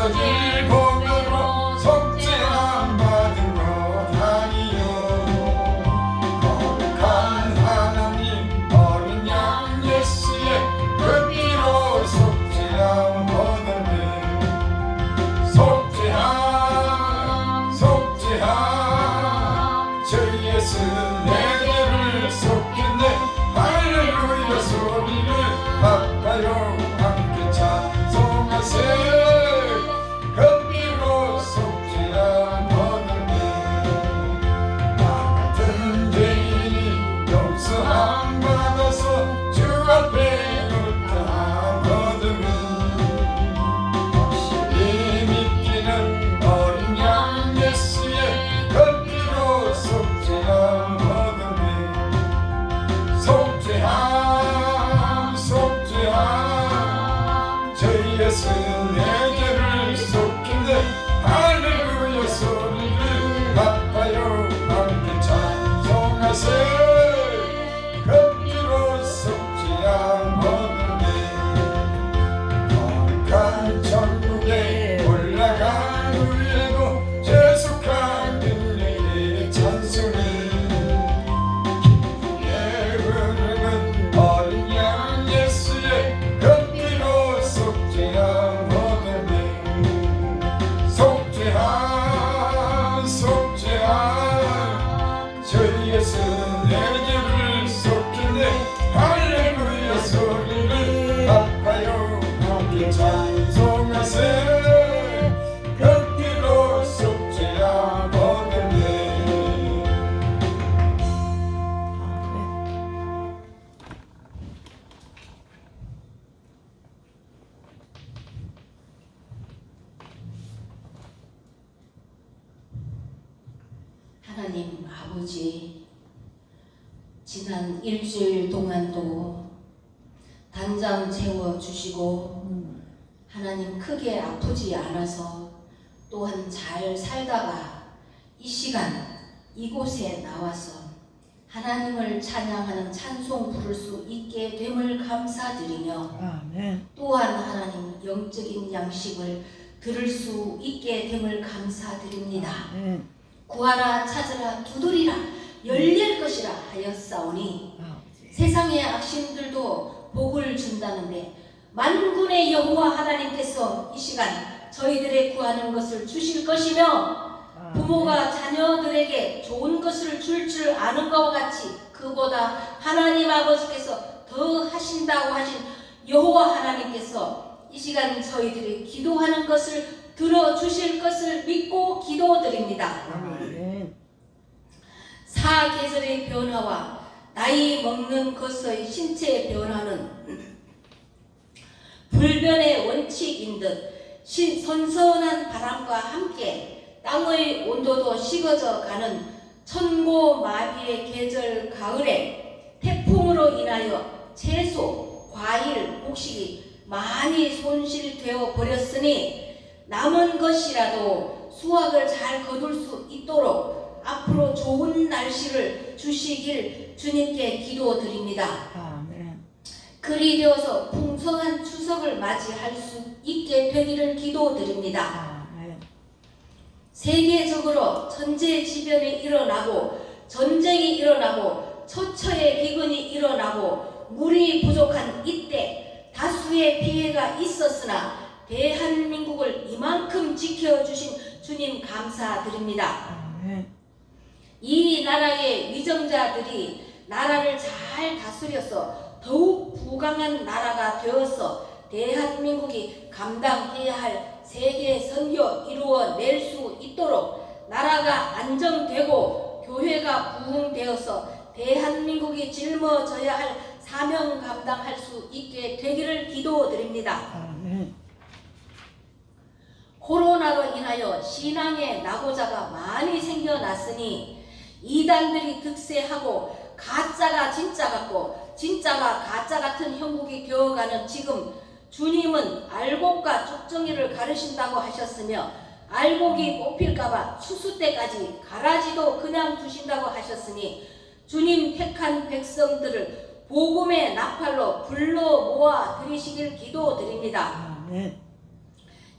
저질 보배로 속죄함 받으러 다니요. 거룩한 하나님 어린 양 예수의 그 피로 속죄함 얻으네. 속죄함 속죄함 저 예수 내 죄를 속겠네. 할렐루야 소리를 바꿔요. 함께 찬송하세. 그 피로 속죄함 얻으네. 나 같은 죄인이 용서함 받아서 주 앞에 의탁함 얻으면 확실히 믿기는 어린 양 예수의 그 피로 속죄함 얻으네. 속죄함 속죄함 저 예수 내 죄를 속긴데 할렐루야 소리를 바꿔요. 함께 찬송하세. 그 피로 속죄함 얻으네. 거룩한 천국에 올라간 후에도 죄속한 은혜의 찬송을 기쁘게 부르는 어린 양 예수의 그 피로 속죄함 얻으네. 속죄함 속죄함 저 예수 내 죄를 속기네. 할렐루야 소리를 바꿔요. 함께 찬송하세. 그 피로 속죄함 얻으네. 하나님 아버지, 지난 일주일 동안도 단잠 재워주시고 하나님 크게 아프지 않아서 또한 잘 살다가 이 시간 이곳에 나와서 하나님을 찬양하는 찬송 부를 수 있게 됨을 감사드리며 아멘. 또한 하나님 영적인 양식을 들을 수 있게 됨을 감사드립니다. 아멘. 구하라 찾으라 두드리라 열릴 것이라 하였사오니 아버지. 세상의 악신들도 복을 준다는데 만군의 여호와 하나님께서 이 시간 저희들의 구하는 것을 주실 것이며 부모가 자녀들에게 좋은 것을 줄 줄 아는 것과 같이 그보다 하나님 아버지께서 더 하신다고 하신 여호와 하나님께서 이 시간 저희들이 기도하는 것을 들어주실 것을 믿고 기도드립니다. 아멘. 사계절의 변화와 나이 먹는 것의 신체의 변화는 불변의 원칙인 듯 선선한 바람과 함께 땅의 온도도 식어져 가는 천고마비의 계절 가을에 태풍으로 인하여 채소, 과일, 곡식이 많이 손실되어 버렸으니 남은 것이라도 수확을 잘 거둘 수 있도록 앞으로 좋은 날씨를 주시길 주님께 기도드립니다. 아멘. 그리 되어서 풍성한 추석을 맞이할 수 있게 되기를 기도드립니다. 아멘. 세계적으로 천재지변이 일어나고 전쟁이 일어나고 처처의 기근이 일어나고 물이 부족한 이때 다수의 피해가 있었으나 대한민국을 이만큼 지켜주신 주님 감사드립니다. 아멘. 이 나라의 위정자들이 나라를 잘 다스려서 더욱 부강한 나라가 되어서 대한민국이 감당해야 할 세계 선교 이루어낼 수 있도록 나라가 안정되고 교회가 부흥되어서 대한민국이 짊어져야 할 사명 감당할 수 있게 되기를 기도드립니다. 아멘. 코로나로 인하여 신앙의 낙오자가 많이 생겨났으니 이단들이 득세하고 가짜가 진짜 같고 진짜가 가짜 같은 형국이 되어가는 지금 주님은 알곡과 족정이를 가르신다고 하셨으며 알곡이 뽑힐까봐 추수 때까지 가라지도 그냥 두신다고 하셨으니 주님 택한 백성들을 복음의 나팔로 불러 모아 드리시길 기도드립니다. 아멘.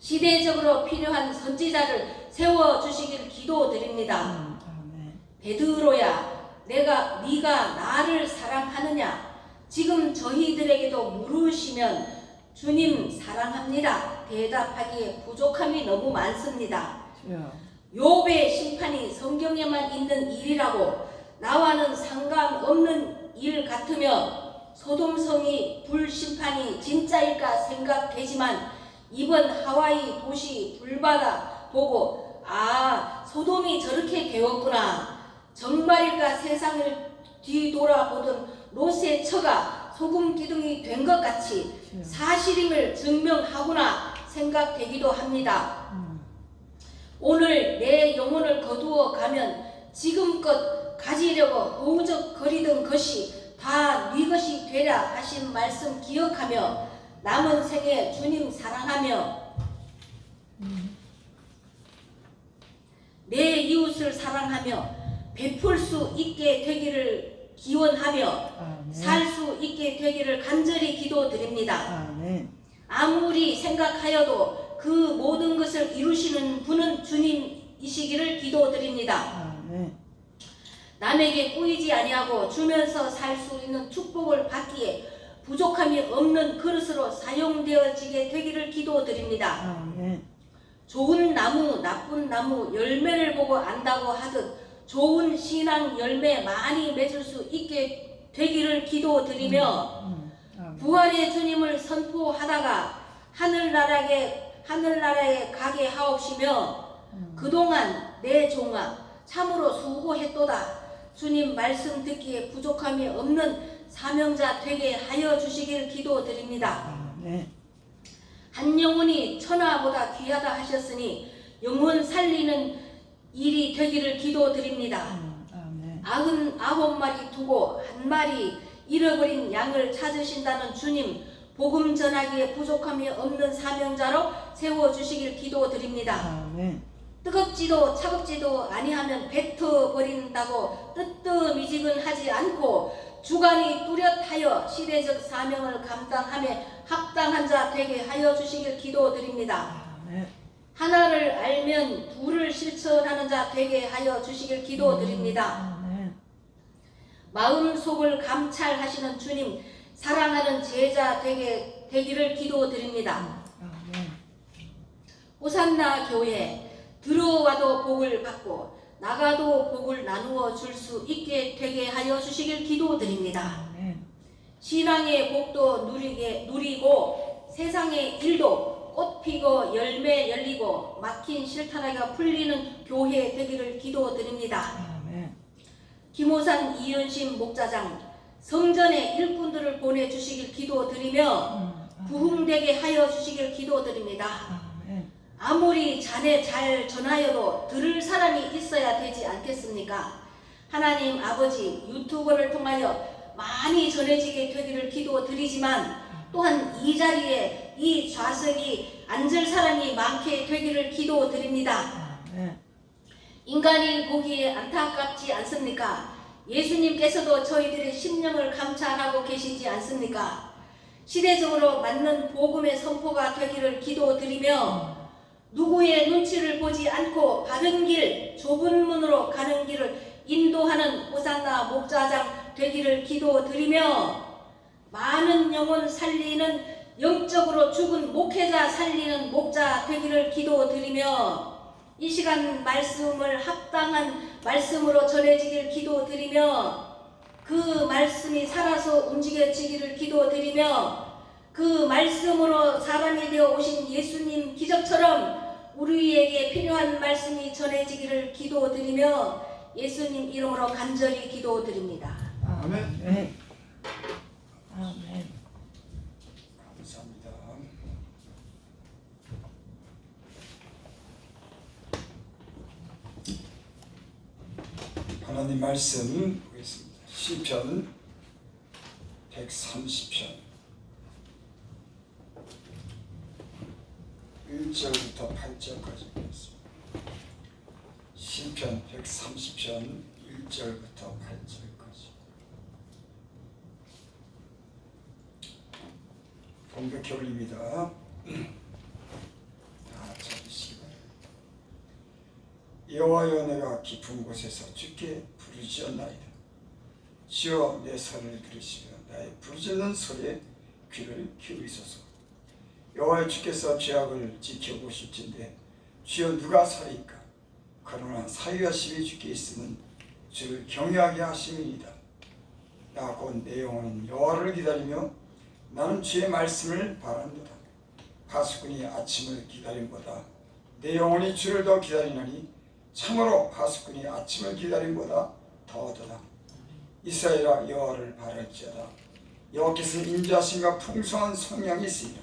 시대적으로 필요한 선지자를 세워주시길 기도드립니다. 아멘. 베드로야, 네가 나를 사랑하느냐? 지금 저희들에게도 물으시면 주님 사랑합니다. 대답하기에 부족함이 너무 많습니다. 주여. 욥의 심판이 성경에만 있는 일이라고 나와는 상관없는 일 같으며 소돔성이 불심판이 진짜일까 생각되지만 이번 하와이 도시 불바다 보고 소돔이 저렇게 되었구나. 정말일까 세상을 뒤돌아보던 롯의 처가 소금 기둥이 된 것 같이 사실임을 증명하구나 생각되기도 합니다. 오늘 내 영혼을 거두어 가면 지금껏 가지려고 허우적거리던 것이 다 네 것이 되라 하신 말씀 기억하며 남은 생에 주님 사랑하며 내 이웃을 사랑하며 베풀 수 있게 되기를 기원하며 살 수 있게 되기를 간절히 기도드립니다. 아멘. 아무리 생각하여도 그 모든 것을 이루시는 분은 주님이시기를 기도드립니다. 아멘. 남에게 꾸이지 아니하고 주면서 살 수 있는 축복을 받기에 부족함이 없는 그릇으로 사용되어지게 되기를 기도드립니다. 아멘. 좋은 나무, 나쁜 나무 열매를 보고 안다고 하듯 좋은 신앙 열매 많이 맺을 수 있게 되기를 기도드리며 부활의 주님을 선포하다가 하늘나라에 가게 하옵시며 그동안 내 종아 참으로 수고했도다. 주님 말씀 듣기에 부족함이 없는 사명자 되게 하여 주시길 기도드립니다. 아멘. 한 영혼이 천하보다 귀하다 하셨으니 영혼 살리는 일이 되기를 기도드립니다. 아멘. 99마리 두고 한 마리 잃어버린 양을 찾으신다는 주님 복음 전하기에 부족함이 없는 사명자로 세워주시길 기도드립니다. 아멘. 뜨겁지도 차갑지도 아니하면 뱉어버린다고 뜨뜻미지근하지 않고 주관이 뚜렷하여 시대적 사명을 감당함에 합당한 자 되게 하여 주시길 기도드립니다. 아멘. 하나를 알면 둘을 실천하는 자 되게 하여 주시길 기도드립니다. 아멘. 마음속을 감찰하시는 주님 사랑하는 제자 되기를 기도드립니다. 아멘. 호산나 교회 들어와도 복을 받고 나가도 복을 나누어 줄 수 있게 되게 하여 주시길 기도드립니다. 아멘. 신앙의 복도 누리고 세상의 일도 꽃 피고 열매 열리고 막힌 실타래가 풀리는 교회 되기를 기도드립니다. 아멘. 김호산 이현심 목자장 성전에 일꾼들을 보내주시길 기도드리며 부흥되게 하여 주시길 기도드립니다. 아멘. 아무리 자네 잘 전하여도 들을 사람이 있어야 되지 않겠습니까? 하나님 아버지 유튜브를 통하여 많이 전해지게 되기를 기도드리지만 또한 이 자리에 이 좌석이 앉을 사람이 많게 되기를 기도드립니다. 아멘. 인간이 보기에 안타깝지 않습니까? 예수님께서도 저희들의 심령을 감찰하고 계시지 않습니까? 시대적으로 맞는 복음의 선포가 되기를 기도드리며 누구의 눈치를 보지 않고 바른 길, 좁은 문으로 가는 길을 인도하는 호산나 목자장 되기를 기도드리며 많은 영혼 살리는 영적으로 죽은 목회자 살리는 목자 되기를 기도드리며 이 시간 말씀을 합당한 말씀으로 전해지길 기도드리며 그 말씀이 살아서 움직여지기를 기도드리며 그 말씀으로 사람이 되어 오신 예수님 기적처럼 우리에게 필요한 말씀이 전해지기를 기도드리며 예수님 이름으로 간절히 기도드립니다. 아멘. 아멘. 아멘. 감사합니다. 하나님 말씀 보겠습니다. 시편 130편 1절부터 8절까지 보겠습니다. 시편 130편 1절부터 8절까지 공백해 올립니다. 여호와여 내가 깊은 곳에서 주께 부르짖었나이다. 주여 내 소리를 들으시며 나의 부르짖는 소리에 귀를 기울이소서. 여호와여 주께서 죄악을 지켜보실진데 주여 누가 살이까? 그러나 사유하심이 주께 있으면 주를 경외하게 하심이니이다. 나 곧 내 영혼은 여호와를 기다리며 나는 주의 말씀을 바란도다. 파수꾼이 아침을 기다림보다 내 영혼이 주를 더 기다리나니 참으로 파수꾼이 아침을 기다림보다 더하도다. 이스라엘아 여호와를 바랄지어다. 여호와께서 인자하심과 풍성한 성량이 있으리라.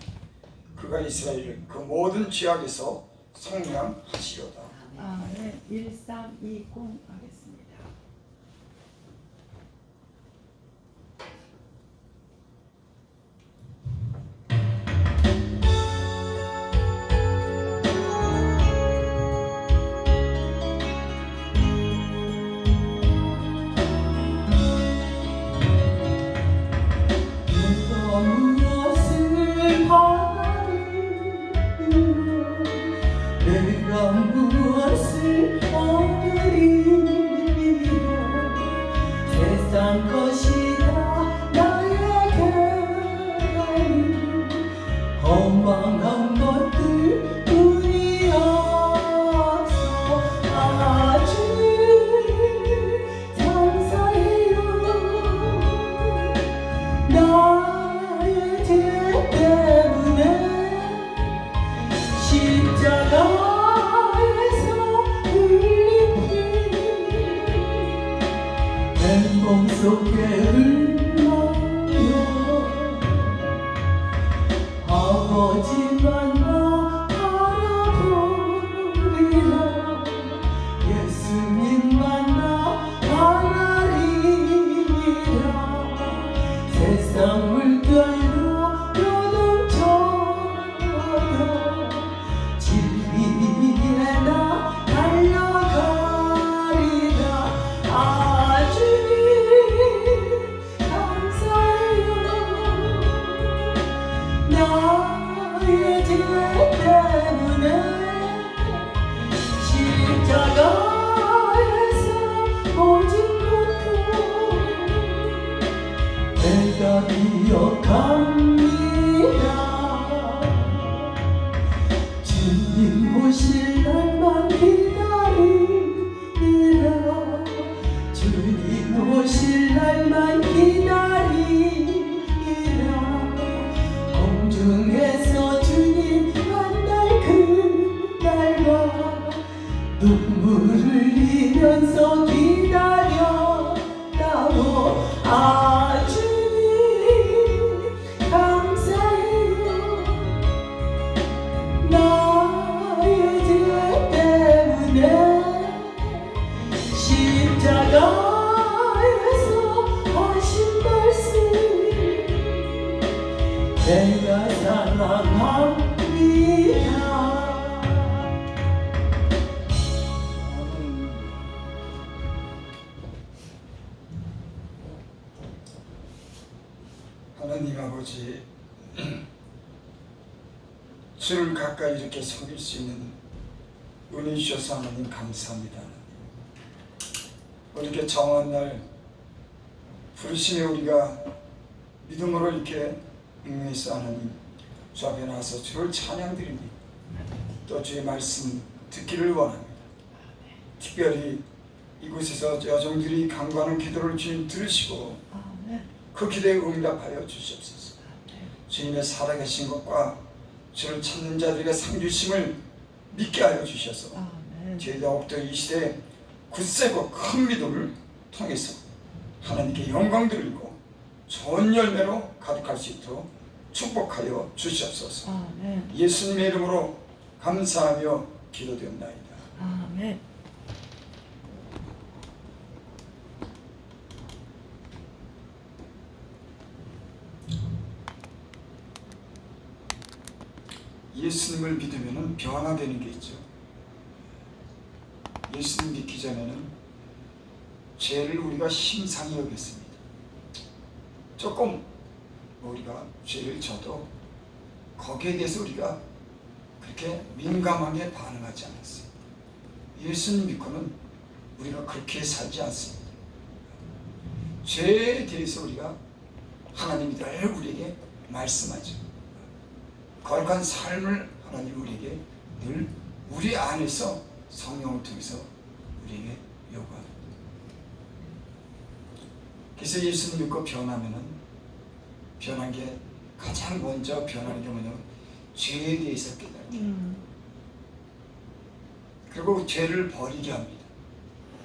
그가 이스라엘을 그 모든 죄악에서 성량하시려다. 아멘. 1320 하겠습니다. 내가 무엇을 얻으리요? 세상 것이다 나에게는 허망한 것들 뿐이 없어. 아주 감사해요. 나의 죄 때문에 십자가에서 흘린 피 맹공 속에 흘러요. 아버지만 나 바라보리라. 예수님만 나 바라리라. 세상 물결로 요동쳐도 진리에 나 달려가리라. 아주님 감사해요. 나의 죄 때문에 십자가에서 모진 것도 내가 기억합니다. 주님 오실 날만 기다리라. 주님 오실 날만 기다리라. 공중에서 주님 만날 그날과 눈물을 흘리면서 기다렸다고. 아주님 감사해요. 나의 죄 때문에 십자가에서 하신 말씀 내가 사랑합니다. 하나님 아버지, 주를 가까이 이렇게 섬길 수 있는 은혜 주셔서 하나님 감사합니다. 이렇게 정한 날 부르시에 우리가 믿음으로 이렇게 응해서 하나님 주 앞에 나와서 주를 찬양드립니다. 또 주의 말씀 듣기를 원합니다. 특별히 이곳에서 여종들이 간구하는 기도를 주님 들으시고 그 기도에 응답하여 주시옵소서. 주님의 살아계신 것과 주를 찾는 자들에게 상 주심을 믿게 하여 주셔서 저희 더욱더 이 시대에 굳세고 큰 믿음을 통해서 하나님께 영광 돌리고 좋은 열매로 가득할 수 있도록 축복하여 주시옵소서. 예수님의 이름으로 감사하며 기도드립나이다. 아멘. 예수님을 믿으면 변화되는 게 있죠. 예수님 믿기 전에는 죄를 우리가 심상히 여겼습니다. 조금 우리가 죄를 져도 거기에 대해서 우리가 그렇게 민감하게 반응하지 않았어요. 예수님 믿고는 우리가 그렇게 살지 않습니다. 죄에 대해서 우리가 하나님이 늘 우리에게 말씀하죠. 거룩한 삶을 하나님 우리에게 늘 우리 안에서 성령을 통해서 우리에게 요구합니다. 그래서 예수님 믿고 변하면은 변한 게 가장 먼저 변하는 게 뭐냐면 죄에 대해서 깨달아요. 그리고 죄를 버리게 합니다.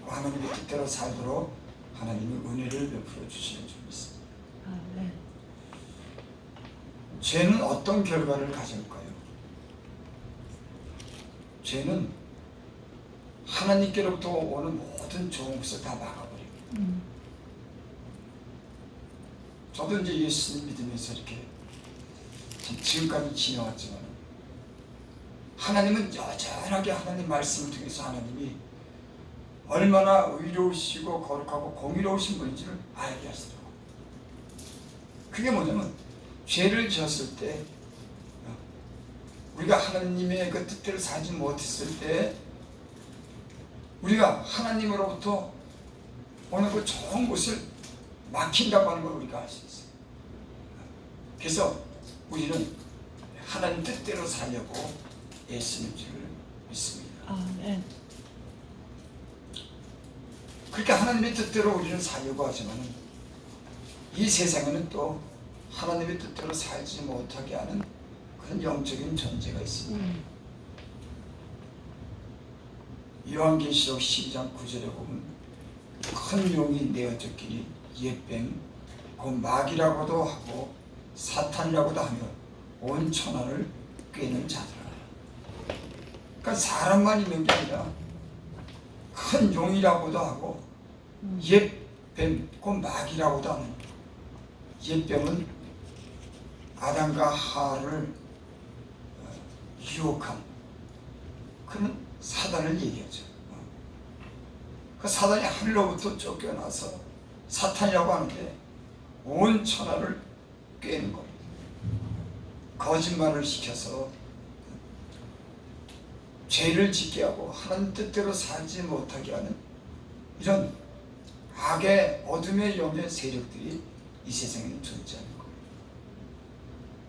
하나님의 뜻대로 살도록 하나님이 은혜를 베풀어 주시는 줄 믿습니다. 아멘. 죄는 어떤 결과를 가져올까요? 죄는 하나님께로부터 오는 모든 좋은 것을 다 막아버립니다. 저도 이제 예수님 믿으면서 이렇게 지금까지 지내왔지만 하나님은 여전하게 하나님 말씀을 통해서 하나님이 얼마나 의로우시고 거룩하고 공의로우신 분인지를 알게 하시더라고요. 그게 뭐냐면 죄를 지었을 때 우리가 하나님의 그 뜻대로 살지 못했을 때 우리가 하나님으로부터 오는 그 좋은 것을 막힌다고 하는 걸 우리가 알 수 있어요. 그래서 우리는 하나님 뜻대로 살려고 애쓰는 줄을 믿습니다. 아멘. 그렇게 하나님의 뜻대로 우리는 살려고 하지만 이 세상에는 또 하나님의 뜻대로 살지 못하게 하는 그런 영적인 존재가 있습니다. 요한계시록 12장 9절에 보면 큰 용이 내어졌기니 옛뱀 곧 마귀라고도 하고 사탄이라고도 하며 온 천하를 꿰는 자들아. 그러니까 사람만 있는 게 아니라 큰 용이라고도 하고 옛뱀 곧 마귀라고도 하는, 옛뱀은 아담과 하와를 유혹한 그는 사단을 얘기하죠. 그 사단이 하늘로부터 쫓겨나서 사탄이라고 하는데 온 천하를 꿰는 겁니다. 거짓말을 시켜서 죄를 짓게 하고 하나님 뜻대로 살지 못하게 하는 이런 악의 어둠의 영의 세력들이 이 세상에 존재하는 거예요.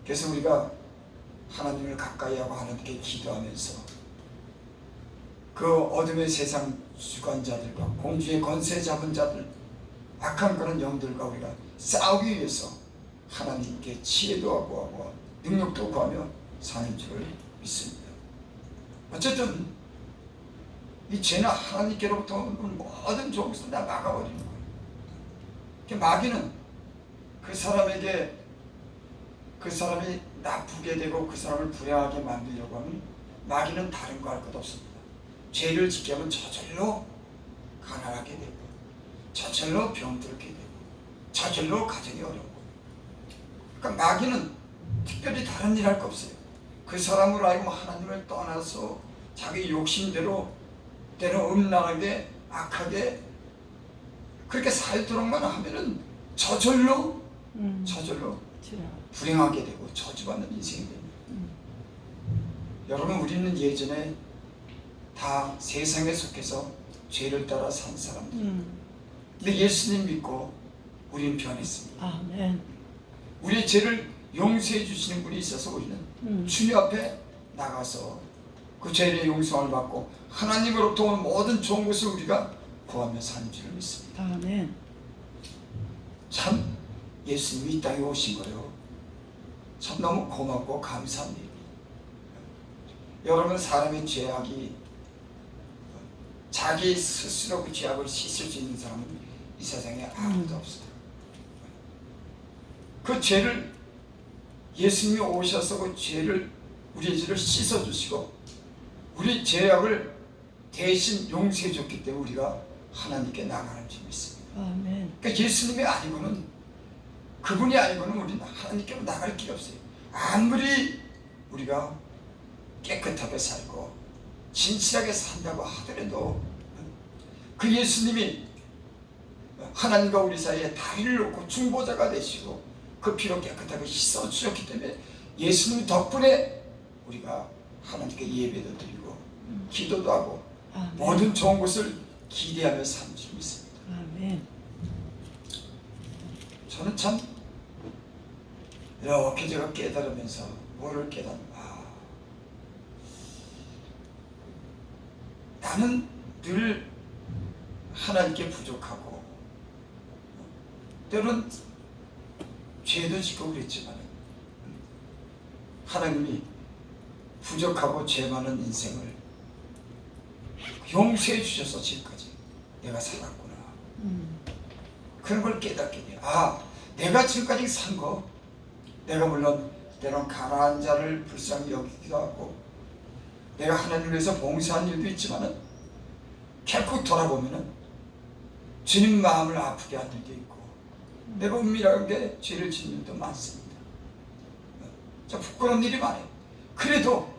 그래서 우리가 하나님을 가까이 하고 하나님께 기도하면서 그 어둠의 세상 주관자들과 공주의 권세 잡은 자들, 악한 그런 영들과 우리가 싸우기 위해서 하나님께 지혜도 구하고 능력도 구하며 사는 줄을 믿습니다. 어쨌든 이 죄는 하나님께로부터 오는 모든 좋은 것을 다 막아버리는 거예요. 마귀는 그 사람에게, 그 사람이 나쁘게 되고 그 사람을 불행하게 만들려고 하면 마귀는 다른 거 할 것 없습니다. 죄를 짓게 하면 저절로 가난하게 되고 저절로 병들게 되고 저절로 가정이 어렵고, 그러니까 마귀는 특별히 다른 일 할 거 없어요. 그 사람으로 하여금 하나님을 떠나서 자기 욕심대로 때로 음란하게 악하게 그렇게 살도록만 하면은 저절로 불행하게 되고 저주받는 인생이 됩니다. 여러분, 우리는 예전에 다 세상에 속해서 죄를 따라 산 사람들. 근데 예수님 믿고 우리는 변했습니다. 아멘. 우리의 죄를 용서해 주시는 분이 있어서 우리는 주님 앞에 나가서 그 죄의 용서를 받고 하나님으로부터 온 모든 좋은 것을 우리가 구하며 사는 줄을 믿습니다. 아멘. 참 예수님이 이 땅에 오신 거요, 참 너무 고맙고 감사한 일입니다. 여러분, 사람의 죄악이 자기 스스로 그 죄악을 씻을 수 있는 사람은 이 세상에 아무도 없어요. 그 죄를 예수님이 오셔서 그 죄를, 우리의 죄를 씻어주시고 우리 죄악을 대신 용서해 줬기 때문에 우리가 하나님께 나가는 줄 믿습니다. 아멘. 그러니까 예수님이 아니고는, 그분이 아니고는 우리는 하나님께로 나갈 길이 없어요. 아무리 우리가 깨끗하게 살고 진실하게 산다고 하더라도 그 예수님이 하나님과 우리 사이에 다리를 놓고 중보자가 되시고 그 피로 깨끗하게 씻어주셨기 때문에 예수님 덕분에 우리가 하나님께 예배도 드리고 기도도 하고 아멘. 모든 좋은 것을 기대하며 사는 줄 믿습니다. 아멘. 저는 참 이렇게 제가 깨달으면서 뭐를 나는 늘 하나님께 부족하고 때로는 죄도 짓고 그랬지만 하나님이 부족하고 죄 많은 인생을 용서해 주셔서 지금까지 내가 살았구나. 그런 걸 깨닫게 돼요. 내가 지금까지 산 거, 내가 물론 때론 가난한 자를 불쌍히 여기기도 하고 내가 하나님을 위해서 봉사한 일도 있지만은 결국 돌아보면은 주님 마음을 아프게 한 일도 있고 내가 은밀하게 죄를 짓는 일도 많습니다. 저 부끄러운 일이 많아요. 그래도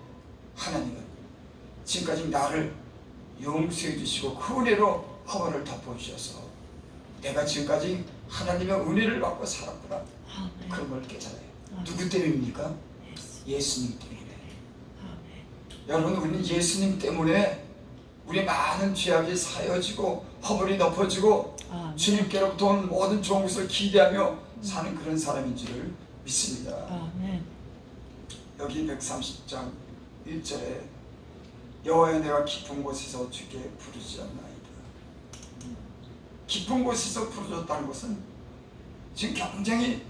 하나님은 지금까지 나를 용서해 주시고 그 은혜로 허물을 덮어주셔서 내가 지금까지 하나님의 은혜를 받고 살았구나. 아멘. 그런 걸 깨달아요. 아멘. 누구 때문입니까? 예수. 예수님 때문에. 아멘. 여러분, 우리는 예수님 때문에 우리 많은 죄악이 사여지고 허물이 덮어지고 아멘. 주님께로부터 온 모든 좋은 것을 기대하며 사는 그런 사람인 줄을 믿습니다. 아멘. 여기 130장 1절에 여호와여 내가 깊은 곳에서 주께 부르짖었나이다. 깊은 곳에서 부르짖었다는 것은 지금 굉장히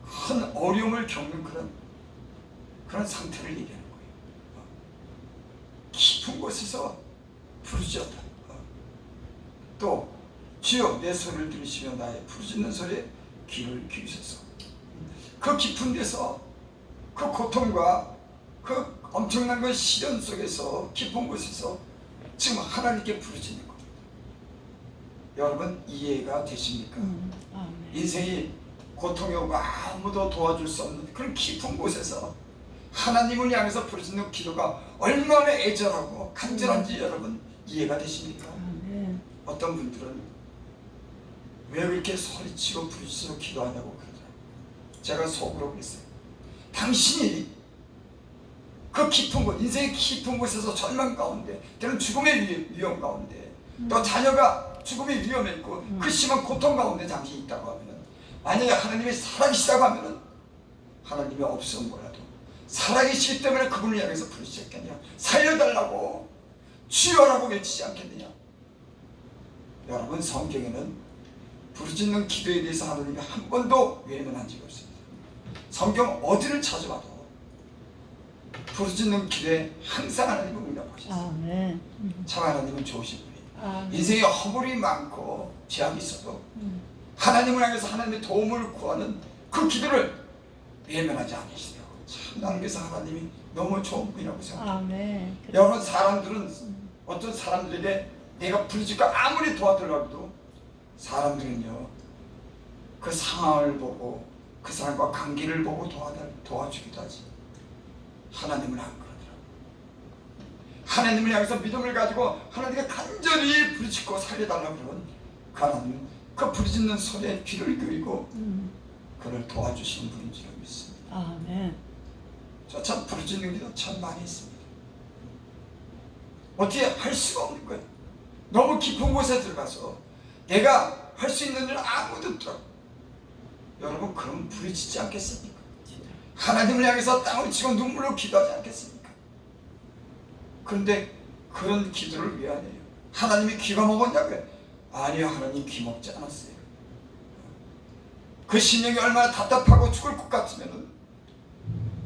큰 어려움을 겪는 그런 상태를 얘기하는 거예요. 깊은 곳에서 부르짖었다. 또 주여 내 소리를 들으시며 나의 부르짖는 소리에 귀를 기울이소서. 그 깊은 데서 그 고통과 그 엄청난 그 시련 속에서 깊은 곳에서 지금 하나님께 부르짖는 겁니다. 여러분 이해가 되십니까? 아멘. 인생이 고통이 오고 아무도 도와줄 수 없는 그런 깊은 곳에서 하나님을 향해서 부르짖는 기도가 얼마나 애절하고 간절한지 여러분 이해가 되십니까? 아멘. 어떤 분들은 왜 그렇게 소리치고 부르짖고 기도하냐고 그러더라고요. 제가 속으로 그랬어요. 당신이 그 깊은 곳, 인생의 깊은 곳에서 절망 가운데, 때로는 죽음의 위험 가운데, 또 자녀가 죽음의 위험에 있고 그 심한 고통 가운데 당신이 있다고 하면은, 만약에 하나님이 살아계시다고 하면은 하나님이 없으면 뭐라도 살아계시기 때문에 그분을 향해서 부르짖겠냐, 살려달라고 주여라고 외치지 않겠느냐. 여러분 성경에는 부르짖는 기도에 대해서 하나님이 한 번도 외면한 적이 없습니다. 성경 어디를 찾아봐도 부르짖는 기도에 항상 하나님은 응답하셨어요. 아멘. 참 하나님은 좋으신 분이에요. 아멘. 인생에 허물이 많고 죄악이 있어도 하나님을 향해서 하나님의 도움을 구하는 그 기도를 외면하지 않으시더라고요. 참 나는 그래서 하나님이 너무 좋은 분이라고 생각해요. 아멘. 여러분 사람들은 어떤 사람들에게 내가 부르짖고 아무리 도와달라고 사람들은요 그 상황을 보고 그 사람과 관계를 보고 도와주기도 하지 하나님은 안 그러더라고요. 하나님을 향해서 믿음을 가지고 하나님께 간절히 부르짖고 살려달라고 그러면 그 하나님은 그 부르짖는 소리에 귀를 기울이고 그를 도와주시는 분인 줄 믿습니다. 아멘. 저 참 부르짖는 기도 참 많이 했습니다. 어떻게 할 수가 없는 거예요. 너무 깊은 곳에 들어가서 내가 할 수 있는 일 아무도 없더라고. 여러분 그럼 부르짖지 않겠습니까? 하나님을 향해서 땅을 치고 눈물로 기도하지 않겠습니까? 그런데 그런 기도를 왜 안 해요? 하나님이 귀가 먹었냐고요? 아니요, 하나님 귀 먹지 않았어요. 그 심령이 얼마나 답답하고 죽을 것 같으면은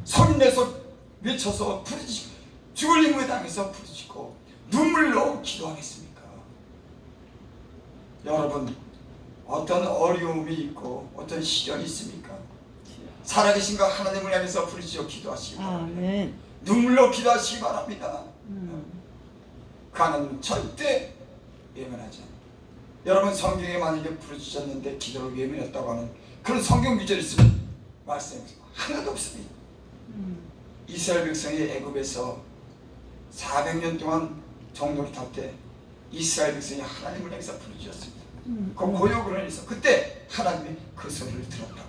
소리내서 외쳐서 부르짖고 죽을 힘을 당해서 부르짖고 눈물로 기도하겠습니까? 여러분 어떤 어려움이 있고 어떤 시련이 있습니까? 살아계신 그 하나님을 향해서 부르짖어 기도하시기 바랍니다. 아멘. 눈물로 기도하시기 바랍니다. 그 하나님 절대 외면하지 않아요. 여러분 성경에 만약에 부르짖었는데 기도를 외면했다고 하는 그런 성경 구절이 있으면 말씀해보세요. 하나도 없습니다. 이스라엘 백성이 애굽에서 400년 동안 정도를 탈 때 이스라엘 백성이 하나님을 향해서 부르짖었습니다. 그 고역을 해서 그때 하나님이 그 소리를 들었다고 해요.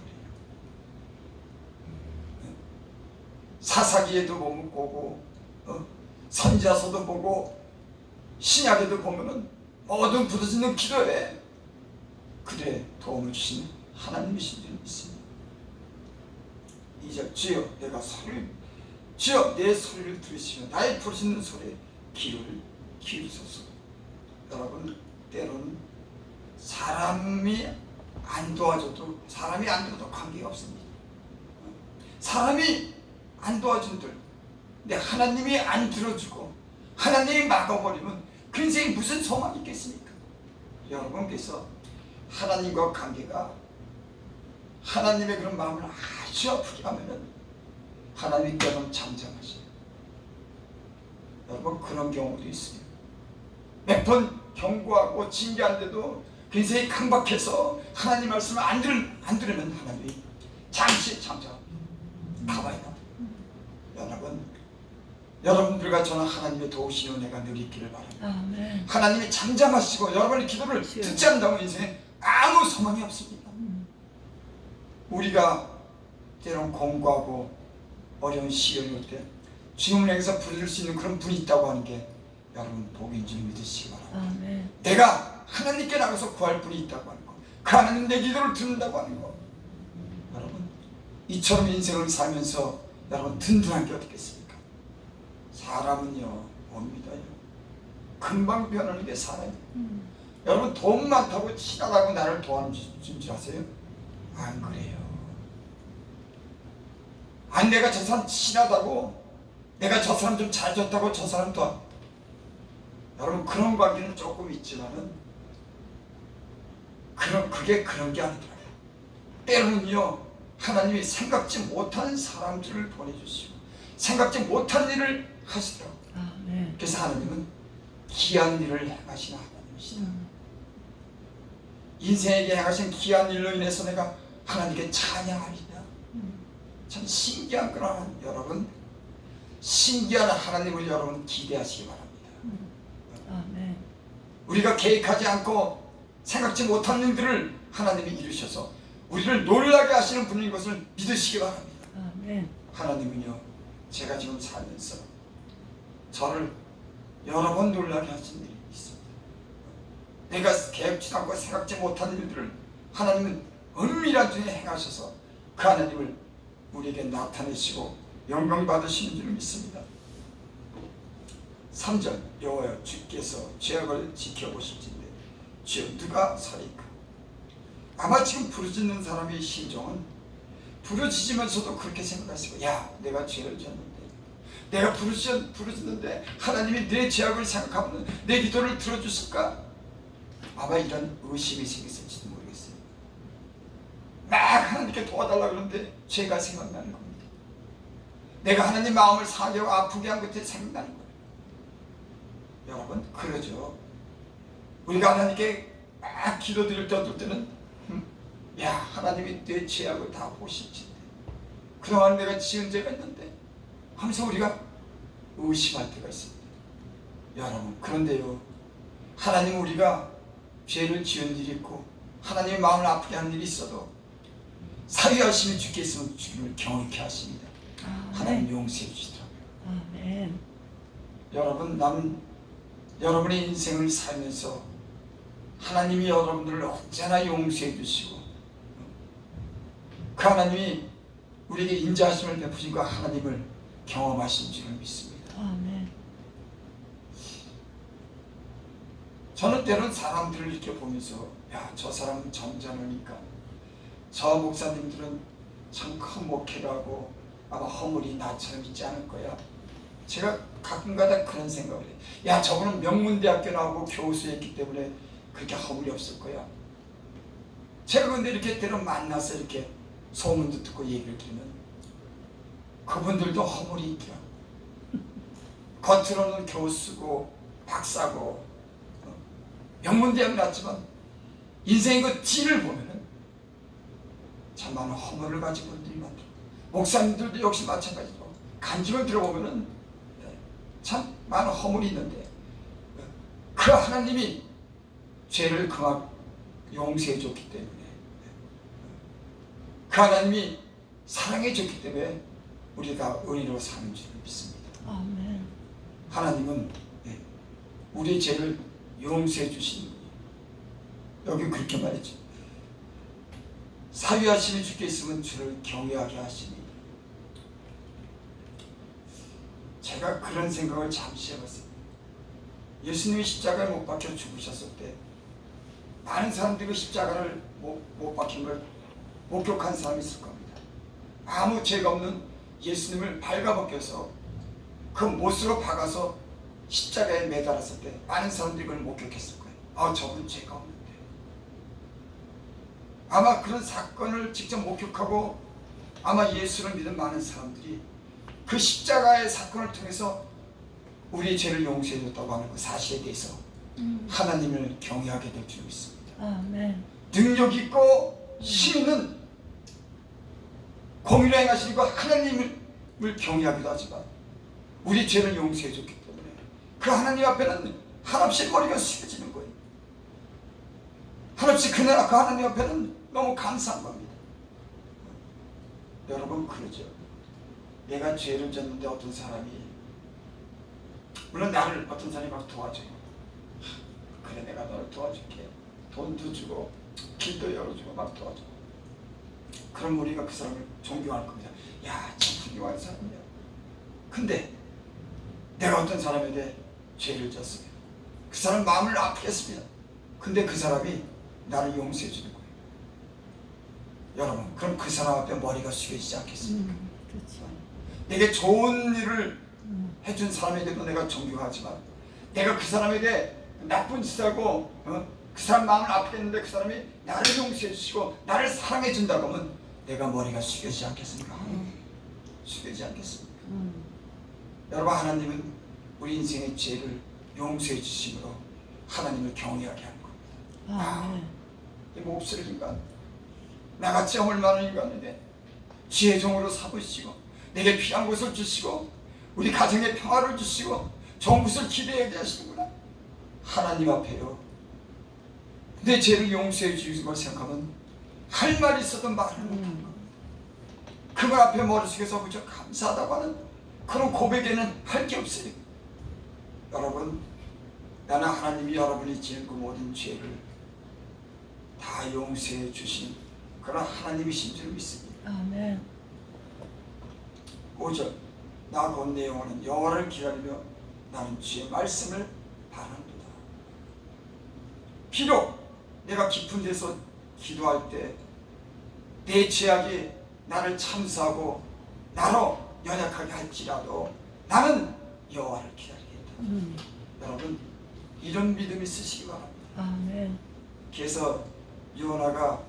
사사기에도 보면 보고 선지자서도 보고 신약에도 보면은 모든 부르짖는 기도에 그들의 도움을 주시는 하나님이신 줄 믿습니다. 2절 주여 내 소리를 들으시며 나의 부르짖는 소리에 귀를 기울이소서. 여러분, 때로는 사람이 안 도와줘도 관계가 없습니다. 사람이 안 도와준들, 근데 하나님이 안 들어주고 하나님이 막아버리면 그 인생에 무슨 소망이 있겠습니까? 여러분께서 하나님과 관계가, 하나님의 그런 마음을 아주 아프게 하면은 하나님께는 잠잠하셔요. 여러분, 그런 경우도 있어요. 몇 번 경고하고 징계하는데도 그 인생이 강박해서 하나님 말씀을 안 들으면 하나님이 잠시 잠잠합니다. 가봐요. 여러분들과 저는 하나님의 도우시는 은혜가 늘 있기를 바랍니다. 아멘. 하나님이 잠잠하시고 여러분의 기도를 듣지 않는다면 인생에 아무 소망이 없습니다. 우리가 때론 공고하고 어려운 시련이 올 때 주님을 향해서 부를 수 있는 그런 분이 있다고 하는 게 여러분 복인 줄 믿으시기 바랍니다. 아멘. 내가 하나님께 나가서 구할 분이 있다고 하는 거, 그 하나님 내 기도를 듣는다고 하는 거, 여러분 이처럼 인생을 살면서 여러분 든든한 게 어떻겠습니까? 사람은요 옵니다요. 금방 변하는 게 사람이에요. 여러분 돈 많다고 친하다고 나를 도와주는 줄 아세요? 안 그래요. 안 내가 저 사람 친하다고, 내가 저 사람 좀 잘 줬다고 저 사람 도와. 여러분 그런 관계는 조금 있지만은 그게 그런 게 아니더라고요. 때로는요 하나님이 생각지 못한 사람들을 보내주시고 생각지 못한 일을 하시더라고요. 아멘. 그래서 하나님은 귀한 일을 행하시는 하나님이시다. 인생에게 행하신 귀한 일로 인해서 내가 하나님께 찬양하리다. 참 신기한 거라. 여러분 신기한 하나님을 여러분 기대하시기 바랍니다. 아멘. 우리가 계획하지 않고 생각지 못한 일들을 하나님이 이루셔서 우리를 놀라게 하시는 분인 것을 믿으시기 바랍니다. 아멘. 하나님은요 제가 지금 살면서 저를 여러 번 놀라게 하신 일이 있습니다. 내가 계획치 않고 생각지 못한 일들을 하나님은 은밀한 중에 행하셔서 그 하나님을 우리에게 나타내시고 영광 받으시는 줄 믿습니다. 3절 여호와여 주께서 죄악을 지켜보실진데 주여 누가 서리까. 아마 지금 부르짖는 사람의 심정은 부르짖으면서도 그렇게 생각하시고, 야 내가 죄를 졌는데, 내가 부르짖는데 하나님이 내 죄악을 생각하면 내 기도를 들어주실까? 아마 이런 의심이 생겼을지도 모르겠어요. 막 하나님께 도와달라고 그러는데 죄가 생각나는 겁니다. 내가 하나님 마음을 상하고 아프게 한 것이 생각나는 거예요. 여러분 그러죠. 우리가 하나님께 막 기도드릴 때 어떨 때는 야 하나님이 내 죄악을 다 보실지, 그동안 내가 지은 죄가 있는데 하면서 우리가 의심할 때가 있습니다. 여러분 그런데요 하나님은 우리가 죄를 지은 일이 있고 하나님의 마음을 아프게 하는 일이 있어도 사유하심이 주께 있으면 주님을 경외케 하십니다. 하나님 용서해 주시더라고요. 아멘. 여러분 나는 여러분의 인생을 살면서 하나님이 여러분들을 언제나 용서해 주시고 그 하나님이 우리에게 인자하심을 베푸신 그 하나님을 경험하신 줄을 믿습니다. 아멘. 저는 때로는 사람들을 이렇게 보면서 야 저 사람은 점잖으니까 저 목사님들은 참 큰 목회를 하고 아마 허물이 나처럼 있지 않을 거야. 제가 가끔가다 그런 생각을 해요. 야 저분은 명문대학교 나오고 교수였기 때문에 그렇게 허물이 없을 거야. 제가 근데 이렇게 때로 만나서 이렇게 소문도 듣고 얘기를 들으면 그분들도 허물이 있더라. 겉으로는 교수고 박사고 명문대학 나왔지만 인생의 그 뒤를 보면은 참 많은 허물을 가지고 분들이 많더라. 목사님들도 역시 마찬가지로 간증을 들어보면은 참 많은 허물이 있는데 그 하나님이 죄를 그만 용서해 줬기 때문에, 그 하나님이 사랑해 줬기 때문에 우리가 은혜로 사는 줄 믿습니다. 아멘. 하나님은 우리의 죄를 용서해 주시는 분이에요. 여기 그렇게 말했죠. 사유하심이 주께 있으면 주를 경외하게 하시니. 제가 그런 생각을 잠시 해봤어요. 예수님이 십자가에 못 박혀 죽으셨을 때 많은 사람들이 그 십자가를 못 박힌 걸 목격한 사람이 있을 겁니다. 아무 죄가 없는 예수님을 발가벗겨서 그 못으로 박아서 십자가에 매달았을 때 많은 사람들이 그걸 목격했을 거예요. 아, 저분 죄가 없는데. 아마 그런 사건을 직접 목격하고 아마 예수를 믿은 많은 사람들이 그 십자가의 사건을 통해서 우리의 죄를 용서해 줬다고 하는 그 사실에 대해서 하나님을 경외하게 될 줄 믿습니다. 아멘. 능력 있고 힘 있는 공의를 행하시는 그 하나님을 경외하기도 하지만 우리 죄를 용서해 줬기 때문에 그 하나님 앞에는 한없이 머리가 숙여지는 거예요. 한없이 그 하나님 앞에는 너무 감사한 겁니다. 여러분 그러죠. 내가 죄를 졌는데 어떤 사람이, 물론 나를 어떤 사람이 막 도와줘요. 그래, 내가 너를 도와줄게. 돈도 주고 길도 열어주고 막 도와줘. 그럼 우리가 그 사람을 존경할 겁니다. 야, 참 훌륭한 사람이야. 근데 내가 어떤 사람에 대해 죄를 졌습니다. 그 사람 마음을 아프게 했습니다. 근데 그 사람이 나를 용서해 주는 거예요. 여러분, 그럼 그 사람 앞에 머리가 숙여지지 않겠습니까? 그렇죠. 내게 좋은 일을 해준 사람에게도 내가 존경하지만 내가 그 사람에게 나쁜 짓을 하고 그 사람 마음을 아프게 했는데 그 사람이 나를 용서해 주시고 나를 사랑해 준다고 하면 내가 머리가 숙여지지 않겠습니까? 숙여지지 않겠습니까? 여러분, 하나님은 우리 인생의 죄를 용서해 주심으로 하나님을 경외하게 하는 겁니다. 이 몹쓸 인간, 나같이 허물 많은 인간인데 지혜 종으로 삼으시고 내게 필요한 것을 주시고 우리 가정에 평화를 주시고 좋은 것을 기대하게 하시는구나. 하나님 앞에요, 내 죄를 용서해 주신 걸 생각하면 할 말이 있어도 말을 못하는 겁니다. 그분 앞에 머릿속에서 그저 감사하다고 하는 그런 고백에는 할 게 없어요. 여러분, 나는 하나님이 여러분이 지은 그 모든 죄를 다 용서해 주신 그런 하나님이신 줄 믿습니다. 아멘. 5절, 나 곧 내 영혼은 여호와를 기다리며 나는 주의 말씀을 바란도다. 비록 내가 깊은 데서 기도할 때 내 죄악이 나를 참수하고 나로 연약하게 할지라도 나는 여호와를 기다리겠다. 여러분, 이런 믿음이 있으시기 바랍니다. 아멘. 그래서 요나가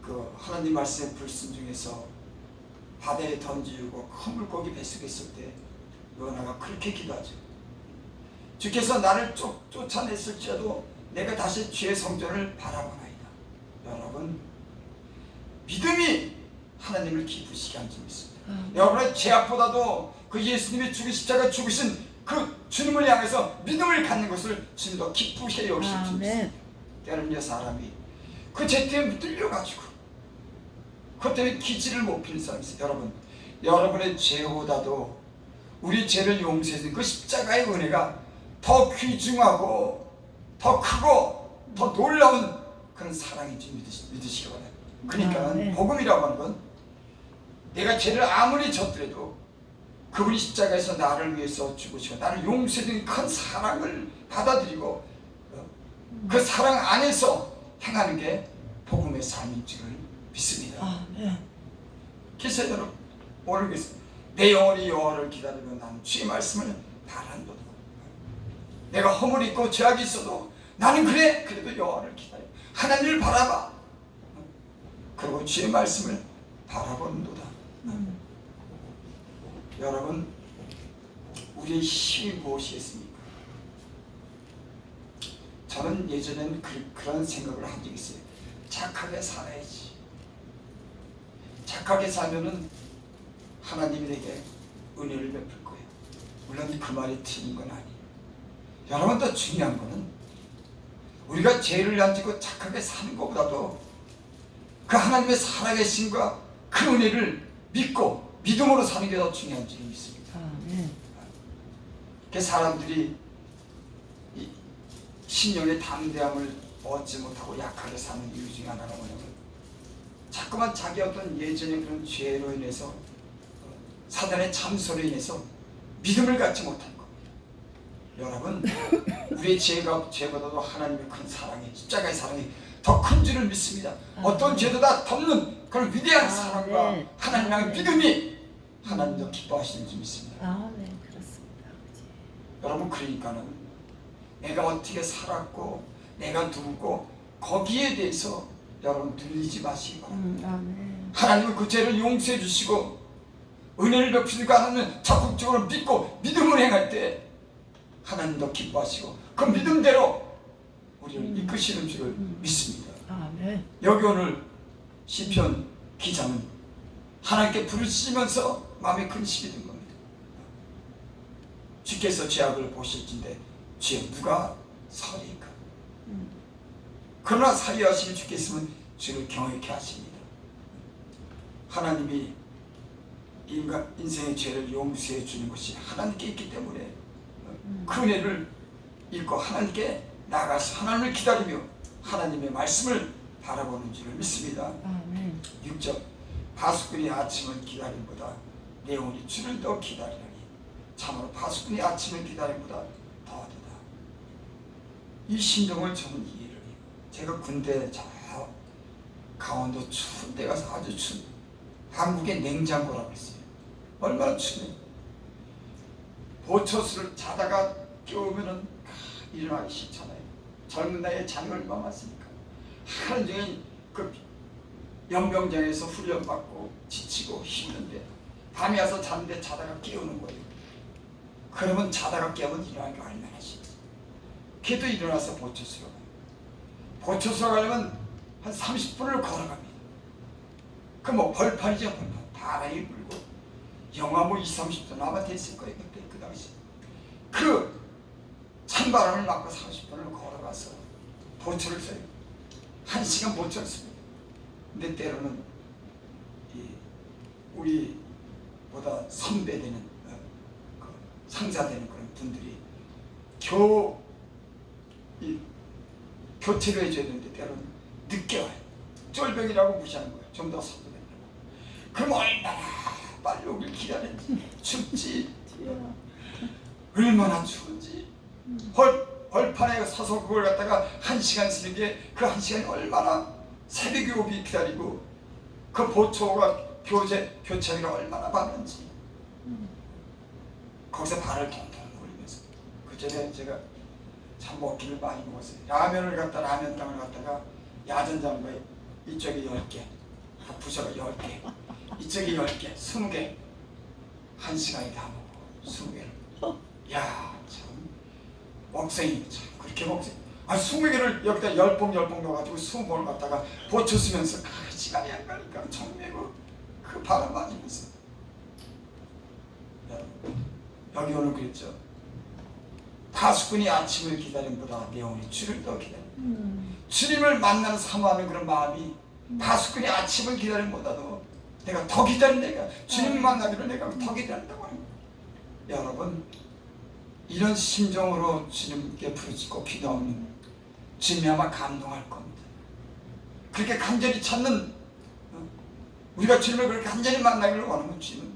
그 하나님 말씀에 불순종해서 바다에 던지고 큰 물고기 뱃속에 있을 때 요나가 그렇게 기도하죠. 주께서 나를 쫓아냈을지라도 내가 다시 주의 성전을 바라보나이다. 여러분, 믿음이 하나님을 기쁘시게 하는 줄 믿습니다. 여러분의 죄악보다도 그 예수님이 십자가 죽으신 그 주님을 향해서 믿음을 갖는 것을 주님 더 기쁘게 여기실 줄 믿습니다. 때로는요, 사람이 그 죄 때문에 뚫려가지고 그것 때문에 기지를 못 피는 사람이 있어요. 여러분, 여러분의 죄보다도 우리 죄를 용서해 주는 그 십자가의 은혜가 더 귀중하고 더 크고 더 놀라운 그런 사랑인 줄 믿으시기 바랍니다. 그러니까 복음이라고 하는 건 내가 죄를 아무리 졌더라도 그분이 십자가에서 나를 위해서 죽으시고 나를 용서해 주는 큰 사랑을 받아들이고 그 사랑 안에서 행하는 게 복음의 삶인 줄을 믿습니다. 그래서 여러분, 모르겠어요. 내 영혼이 여호와를 기다리며 나는 주의 말씀을 바란도다. 내가 허물이 있고 죄악이 있어도 나는 그래도 여호와를 기다려. 하나님을 바라봐. 그리고 주의 말씀을 바라본도다. 여러분, 우리의 힘이 무엇이겠습니까? 저는 예전엔 그런 생각을 한 적이 있어요. 착하게 살아야지. 착하게 살면은 하나님이 내게 은혜를 베풀 거예요. 물론 그 말이 틀린 건 아니에요. 여러분, 더 중요한 거는 우리가 죄를 안 지고 착하게 사는 것보다도 그 하나님의 살아계심과 그 은혜를 믿고 믿음으로 사는 게 더 중요한 줄 믿습니다. 아멘. 그 사람들이 이 심령의 담대함을 얻지 못하고 약하게 사는 이유 중에 하나가 뭐냐면 자꾸만 자기 어떤 예전의 그런 죄로 인해서 사단의 참소로 인해서 믿음을 갖지 못한 겁니다. 여러분, 우리의 죄보다도 하나님의 큰 사랑이, 십자가의 사랑이 더 큰 줄을 믿습니다. 어떤 죄도 다 덮는 그런 위대한 사랑과 네. 하나님 향한 믿음이 하나님도 기뻐하시는 줄 믿습니다. 아멘. 그렇습니다. 아버지. 여러분, 그러니까는 내가 어떻게 살았고 내가 누구고 거기에 대해서 여러분 눌리지 마시기 바랍니다. 아멘. 하나님은 그 죄를 용서해 주시고 은혜를 베푸시니까 하나님은 적극적으로 믿고 믿음을 행할 때 하나님도 기뻐하시고 그 믿음대로 우리를 이끄시는 줄을 믿습니다. 아멘. 여기 오늘 시편 기자는 하나님께 부르시면서 마음에 근심이 든 겁니다. 주께서 죄악을 보실진데 주여 누가 서리까? 그러나 사리하시는 주께서는 주를 경외케 하십니다. 하나님이 인생의 죄를 용서해 주는 것이 하나님께 있기 때문에 그 은혜를 읽고 하나님께 나가서 하나님을 기다리며 하나님의 말씀을 바라보는 줄을 믿습니다. 아멘. 6절 파수꾼이 아침을 기다림보다 내 영혼이 주를 더 기다리라니 참으로 파수꾼이 아침을 기다림보다 더하도다. 이 심정을 저는 이해를 해요. 제가 군대 저 강원도 추운 데 가서 아주 추운 한국의 냉장고라고 했어요. 얼마나 추워요. 보초수를 자다가 깨우면은 일어나기 싫잖아요. 젊은 나이에 잠이 얼마나 많습니까? 하루 종일 그 연병장에서 훈련받고 지치고 힘든데 밤에 와서 자는데 자다가 깨우는 거예요. 그러면 자다가 깨우면 일어나기 얼마나 싫지. 걔도 일어나서 보초수로 가요. 보초수로 가려면 한 30분을 걸어갑니다. 그 뭐 벌판이죠, 벌판. 바람이 불고 영하 뭐 20, 30도 아마 됐을 거예요. 그때 그 당시 그 찬바람을 맞고 30분을 걸어가서 보초를 써요. 1시간 보초를 씁니다. 근데 때로는 우리보다 선배되는 그 상사되는 그런 분들이 교체를 해줘야 되는데 때로는 늦게 와요. 쫄병이라고 무시하는 거예요. 좀 더 선배되라고. 그럼 얼마나 빨리 오길 기다렸지. 춥지. 얼마나 추운지. 벌판에 서서 그걸 갖다가 1시간 쓰는 게 그 1시간이 얼마나 새벽에 오기 기다리고 그 보초가 교체하기가 얼마나 많은지. 거기서 발을 통통 굴리면서 그 전에 제가 참 먹기를 많이 먹었어요. 라면땅을 갖다가 야전장고에 이쪽에 10개 부셔가 10개 이쪽에 10개 20개 1시간에 다 먹고 20개를 야 참 먹생이 참 그렇게 먹생 20개를 여기다 10봉 넣어가지고 20봉을 갖다가 보초 쓰면서 그 시간이 안 가니까 정매고 그 바람 맞으면서 여기 오늘 그랬죠. 파수꾼이 아침을 기다림보다 내 영혼이 주를 더 기다려. 주님을 만나는 사모하는 그런 마음이 파수꾼이 아침을 기다림보다도 내가 더 기다린다. 주님 만나기를 내가 더 기다린다고 합니다. 여러분 이런 심정으로 주님께 부르짖고 기도하면 주님이 아마 감동할 겁니다. 그렇게 간절히 찾는 우리가 주님을 그렇게 간절히 만나기를 원하면 주님은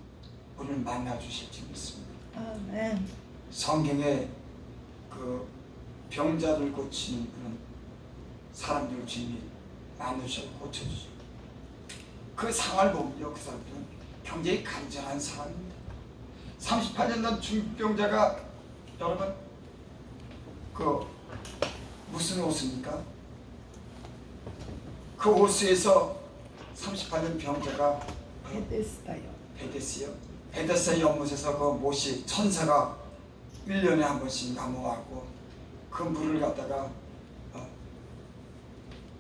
우리를 만나 주실 줄 믿습니다. 아멘. 성경에 그 병자들 고치는 그런 사람들을 주님이 만나주셔서 고쳐주죠. 그 상을 보면요, 그 사람들은 굉장히 간절한 사람입니다. 38년 전 중병자가 여러분 그 무슨 옷입니까? 그 옷에서 38년 병자가 베데스요. 베데스 연못에서 그 못이 천사가 1년에 한 번씩 넘어왔고 그 물을 갖다가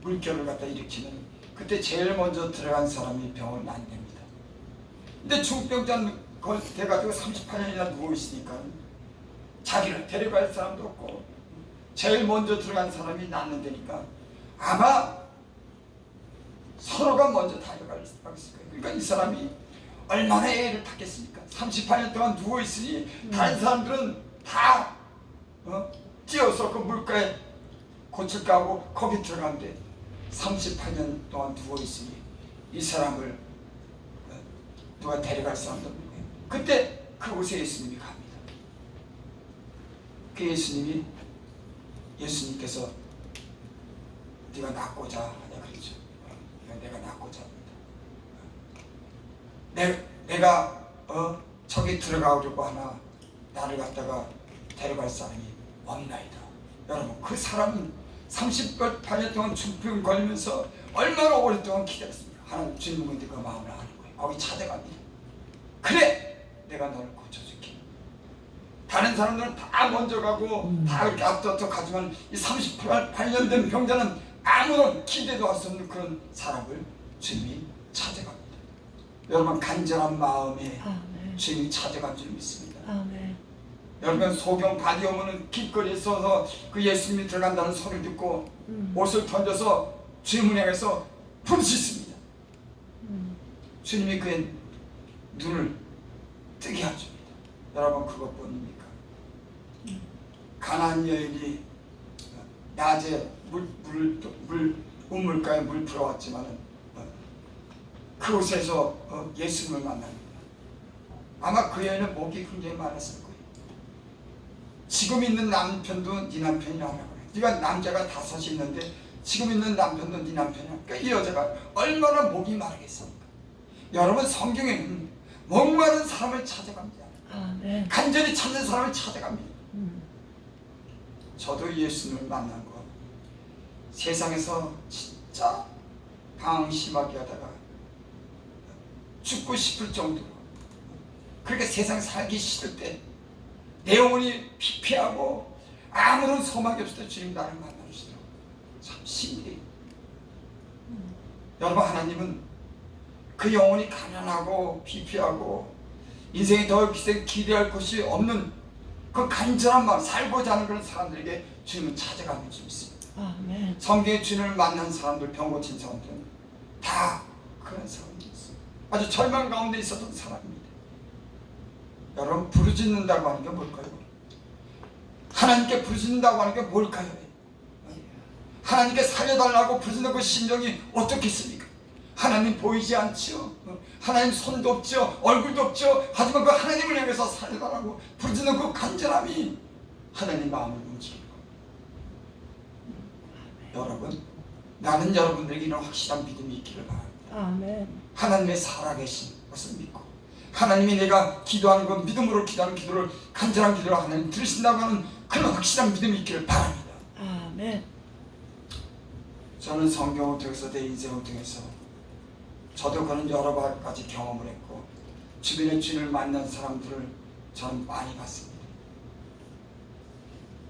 물결을 갖다 일으키는 그때 제일 먼저 들어간 사람이 병을 안 됩니다. 근데 중병자는 그걸 돼가지고 38년이나 누워있으니까 자기를 데려갈 사람도 없고 제일 먼저 들어간 사람이 낫는다니까 아마 서로가 먼저 다가갈 거예요. 그러니까 이 사람이 얼마나 애를 탔겠습니까? 38년 동안 누워있으니 다른 사람들은 다 뛰어서 그 물가에 고칠까 하고 거기 들어갔는데 38년 동안 누워있으니 이 사람을 누가 데려갈 사람도 없는 거예요. 그때 그곳에 예수님이 갑니다. 그 예수님께서 네가 낫고자 하냐 그러죠. 내가 낫고자 합니다. 내가 저기 들어가려고 하나 나를 갖다가 데려갈 사람이 없나이다. 여러분 그 사람은 38년 동안 중풍 걸리면서 얼마나 오랫동안 기다렸습니까? 하나님 주님은 그 마음을 아는 거예요. 거기 찾아갑니다. 그래 내가 너를 고쳐줄게. 다른 사람들은 다 먼저 가고 다 그렇게 앞서서 가지만 이 38년 된 병자는 아무런 기대도 할 수 없는 그런 사람을 주님이 찾아갑니다. 여러분 간절한 마음에 주님이 찾아간 줄 믿습니다. 아멘. 여러분 소경 바디 오면은 길거리에 서서 그 예수님이 들어간다는 소리를 듣고 옷을 던져서 주님을 향해서 부르짖습니다. 주님이 그의 눈을 뜨게 하십니다. 여러분 그것뿐입니까? 가나안 여인이 낮에 우물가에 물 풀어왔지만은 그곳에서 예수님을 만납니다. 아마 그 여인은 목이 굉장히 많았을 거예요. 지금 있는 남편도 네 남편이라고 그래. 네가 남자가 5이 있는데 지금 있는 남편도 네 남편이야. 그러니까 이 여자가 얼마나 목이 마르겠습니까? 여러분 성경에는 목마른 사람을 찾아갑니다. 아멘. 간절히 찾는 사람을 찾아갑니다. 저도 예수님을 만난 거 세상에서 진짜 방심하게 하다가 죽고 싶을 정도로 그렇게 세상 살기 싫을 때 내 영혼이 피폐하고 아무런 소망이 없을 때 주님 나를 만나주시더라고요. 참 신기해요. 여러분 하나님은 그 영혼이 가난하고 피폐하고 인생에 더 이상 기대할 것이 없는 그 간절한 마음 살고자 하는 그런 사람들에게 주님은 찾아가는 줄 믿습니다. 아멘. 성경에 주님을 만난 사람들, 병 고친 사람들은 다 그런 사람들이었어요. 아주 절망 가운데 있었던 사람입니다. 여러분 부르짖는다고 하는 게 뭘까요? 하나님께 부르짖는다고 하는 게 뭘까요? 하나님께 살려달라고 부르짖는 그 심정이 어떻겠습니까? 하나님 보이지 않죠. 하나님 손도 없죠. 얼굴도 없죠. 하지만 그 하나님을 향해서 살려달라고 부르짖는 그 간절함이 하나님 마음을 움직이는 겁니다. 여러분 나는 여러분들에게 이런 확실한 믿음이 있기를 바랍니다. 아멘. 하나님의 살아계신 것을 믿고 하나님이 내가 기도하는 건 믿음으로 기도하는 기도를 간절한 기도를 하나님 들으신다고 하는 그런 확실한 믿음이 있기를 바랍니다. 아멘. 저는 성경을 통해서 내 인생을 통해서 저도 그런 여러 가지 경험을 했고 주변에 주님을 만난 사람들을 저는 많이 봤습니다.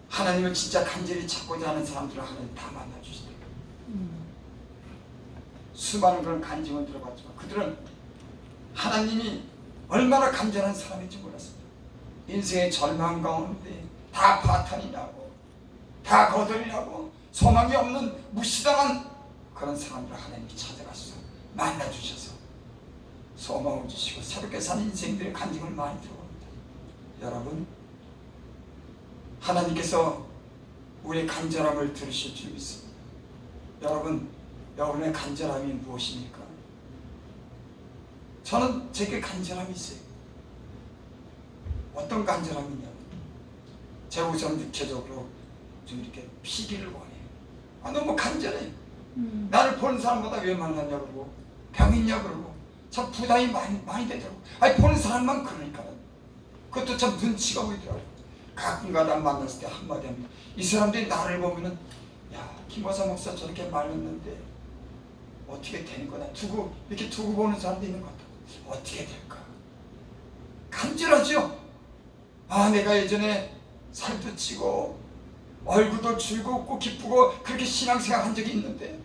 하나님을 진짜 간절히 찾고자 하는 사람들을 하나님 다 만나주시더라고요. 수많은 그런 간증을 들어봤지만 그들은 하나님이 얼마나 간절한 사람인지 몰랐습니다. 인생의 절망 가운데 다 파탄이 나고 다 거덜이 나고 소망이 없는 무시당한 그런 사람들을 하나님이 찾아가셔서 만나주셔서 소망을 주시고 새롭게 사는 인생들의 간증을 많이 들어봅니다. 여러분 하나님께서 우리의 간절함을 들으실 줄 믿습니다. 여러분 여러분의 간절함이 무엇입니까? 저는 제게 간절함이 있어요. 어떤 간절함이냐? 제가 우선 육체적으로 좀 이렇게 피기를 원해요. 너무 간절해요. 나를 보는 사람보다 왜 만났냐 그러고 병 있냐 그러고 참 부담이 많이 되더라고. 보는 사람만 그러니까요. 그것도 참 눈치가 보이더라고. 가끔가다 만났을 때 한마디 합니다. 이 사람들이 나를 보면은 야 김호사 목사 저렇게 말했는데 어떻게 되는 거다. 이렇게 두고 보는 사람도 있는 것 같아. 어떻게 될까? 간절하죠? 내가 예전에 살도 찌고 얼굴도 즐겁고 기쁘고 그렇게 신앙생활 한 적이 있는데